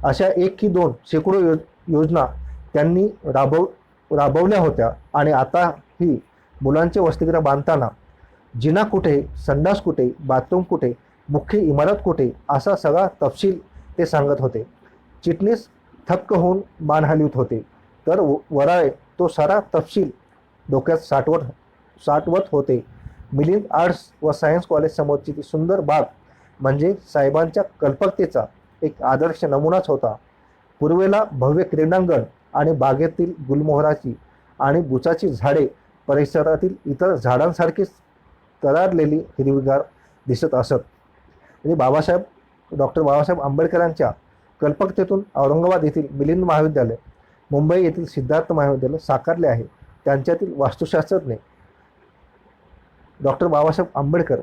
अशा एक की दोन शेकडो योजना त्यांनी राबवल्या होत्या. आणि आता ही मुलांचे वसतिगृह बांधताना जिना कुठे, संडास कुठे, बाथरूम कुठे, मुख्य इमारत कुठे असा सगळा तपशील ते सांगत होते. चिटणीस थक्क होऊन मान हलवित होते, तर वराळे तो सारा तपशील डोक्यात साठवत होते. मिलिंद आर्ट्स व सायन्स कॉलेज समोरची ती सुंदर बाग म्हणजे साहेबांच्या कल्पकतेचा एक आदर्श नमुनाच होता. पूर्वेला भव्य क्रीडांगण आणि बागेतील गुलमोहराची आणि बुचाची झाडे परिसरातील इतर झाडांसारखीच तरारलेली हिरवीगार दिसत असत. म्हणजे डॉक्टर बाबासाहेब आंबेडकरांच्या कल्पकतेतून औरंगाबाद येथील मिलिंद महाविद्यालय, मुंबई येथील सिद्धार्थ महाविद्यालय साकारले आहे. त्यांच्यातील वास्तुशास्त्रज्ञ डॉक्टर बाबासाहेब आंबेडकर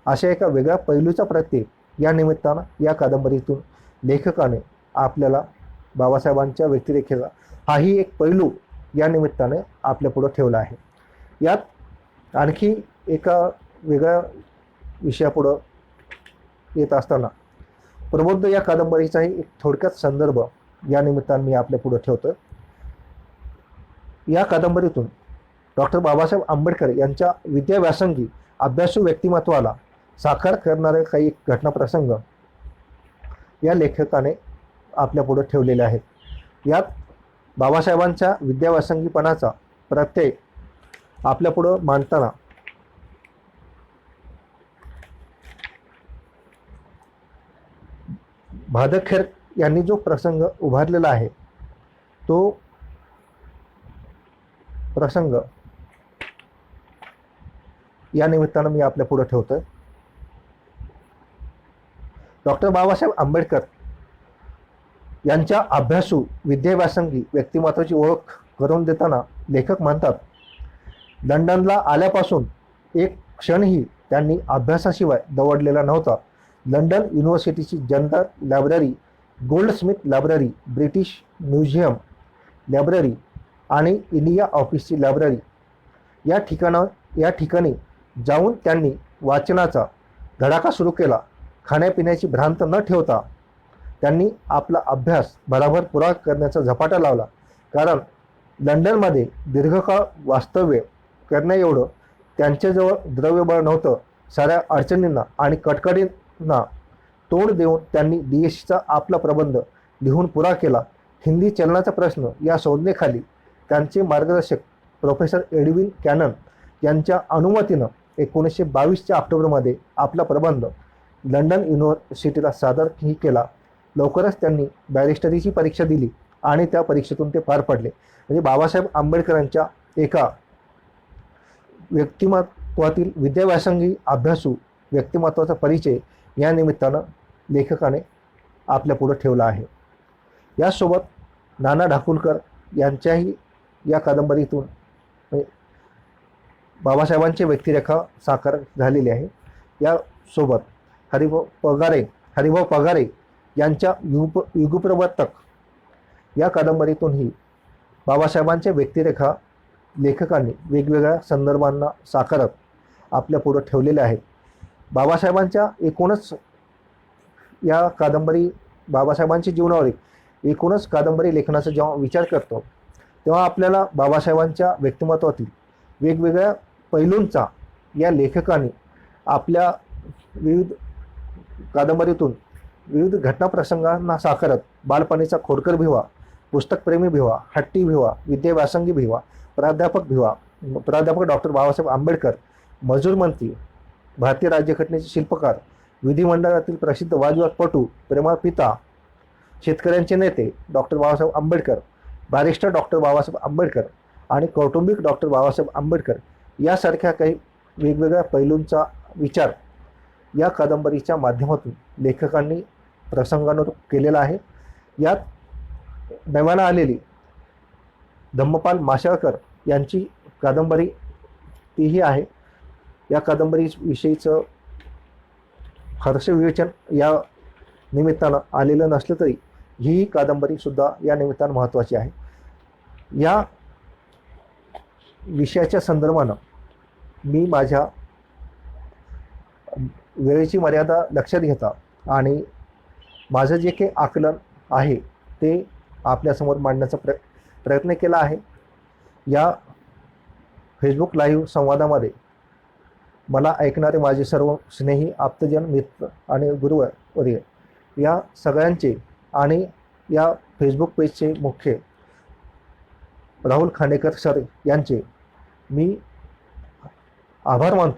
अशा एका वेगळ्या पैलूचा प्रत्यय या निमित्तानं या कादंबरीतून लेखकाने आपल्याला बाबासाहेबांच्या व्यक्तिरेखेचा हाही एक पैलू या निमित्ताने आपल्यापुढं ठेवला आहे. यात आणखी एका वेगळ्या विषयापुढं येत असताना प्रबोध या कादंबरीचाही एक थोडक्यात संदर्भ या निमित्ताने मी आपल्यापुढं ठेवतो. या कादंबरीतून डॉक्टर बाबासाहेब आंबेडकर यांच्या विद्याव्यासंगी अभ्यासू व्यक्तिमत्वाला साकार करणारे काही घटनाप्रसंग या लेखकाने आपल्यापुढे ठेवलेले आहेत. यात बाबासाहेबांच्या विद्याव्यासंगीपणाचा प्रत्यय आपल्यापुढं मांडताना भादखेर यांनी जो प्रसंग उभारलेला आहे तो प्रसंग या निमित्तानं मी आपल्या पुढे ठेवतोय. डॉक्टर बाबासाहेब आंबेडकर यांच्या अभ्यासू विद्याव्यासंगी व्यक्तिमत्वाची ओळख करून देताना लेखक म्हणतात, लंडनला आल्यापासून एक क्षणही त्यांनी अभ्यासाशिवाय दवडलेला नव्हता. लंडन युनिव्हर्सिटीची general library, Goldsmith library, British museum library आणि इंडिया ऑफिसची लायब्ररी या ठिकाणी जाऊन त्यांनी वाचनाचा धडाका सुरू केला. खाण्यापिण्याची भ्रांत न ठेवता त्यांनी आपला अभ्यास भराभर पुरा करण्याचा झपाटा लावला. कारण लंडनमध्ये दीर्घकाळ वास्तव्य करण्या एवढं त्यांच्याजवळ द्रव्यबळ नव्हतं. साऱ्या अडचणींना आणि कटकटींना तोंड देऊन त्यांनी DSCचा आपला प्रबंध लिहून पुरा केला. हिंदी चलनाचा प्रश्न या संज्ञेखाली त्यांचे मार्गदर्शक प्रोफेसर एडविन कॅनन यांच्या अनुमतीनं 1922च्या ऑक्टोबरमध्ये आपला प्रबंध लंडन युनिव्हर्सिटीला सादरही केला. लवकरच त्यांनी बॅरिस्टरीची परीक्षा दिली आणि त्या परीक्षेतून ते पार पडले. म्हणजे बाबासाहेब आंबेडकरांच्या एका व्यक्तिमत्वातील विद्याव्यासंगी अभ्यासू व्यक्तिमत्वाचा परिचय या निमित्तानं लेखकाने आपल्या पुढे ठेवला आहे. यासोबत नाना ढाकुलकर यांच्याही या कादंबरीतून बाबासाहेबांची व्यक्तिरेखा साकार झालेली आहे. यासोबत हरिभाऊ पगारे यांच्या युगप्रवर्तक या कादंबरीतूनही बाबासाहेबांच्या व्यक्तिरेखा लेखकांनी वेगवेगळ्या संदर्भांना साकारत आपल्या पुढे ठेवलेल्या आहेत. बाबासाहेबांच्या एकूणच या कादंबरी बाबासाहेबांच्या जीवनावर एकूणच कादंबरी लेखनाचा जेव्हा विचार करतो तेव्हा आपल्याला बाबासाहेबांच्या व्यक्तिमत्वातील वेगवेगळ्या पैलूंचा या लेखकांनी आपल्या विविध कादंबरीतून विविध घटनाप्रसंगांना साकारत बालपणीचा खोडकर भिवा, पुस्तकप्रेमी भिवा, हट्टी भिवा, विद्याव्यासंगी भिवा, प्राध्यापक डॉक्टर बाबासाहेब आंबेडकर, मजूर मंत्री, भारतीय राज्यघटनेचे शिल्पकार, विधिमंडळातील प्रसिद्ध वादविवादपटू, प्रेमळ पिता, शेतकऱ्यांचे नेते doctor Babasaheb Ambedkar, barrister doctor Babasaheb Ambedkar आणि कौटुंबिक डॉक्टर बाबासाहेब आंबेडकर यासारख्या काही वेगवेगळ्या पैलूंचा विचार या कादंबरीच्या माध्यमातून लेखकांनी प्रसंगानुरूप केलेला आहे. यात नव्यानं आलेली धम्मपाल माशेलकर यांची कादंबरी तीही आहे. या कादंबरीविषयीचं हर्ष विवेचन या निमित्तानं आलेलं नसलं तरी ही कादंबरीसुद्धा या निमित्तानं महत्त्वाची आहे. या विषयाच्या संदर्भानं मी माझ्या वेळेची मर्यादा लक्षात घेता आणि माझं जे काही आकलन आहे ते आपल्यासमोर मांडण्याचा प्रयत्न केला आहे. या फेसबुक लाईव्ह संवादामध्ये मला ऐकणारे माझे सर्व स्नेही आप्तजन, मित्र आणि गुरुवर्य या सगळ्यांचे आणि या फेसबुक पेजचे मुख्य राहुल खांडेकर सर यांचे मी आभार मानतो.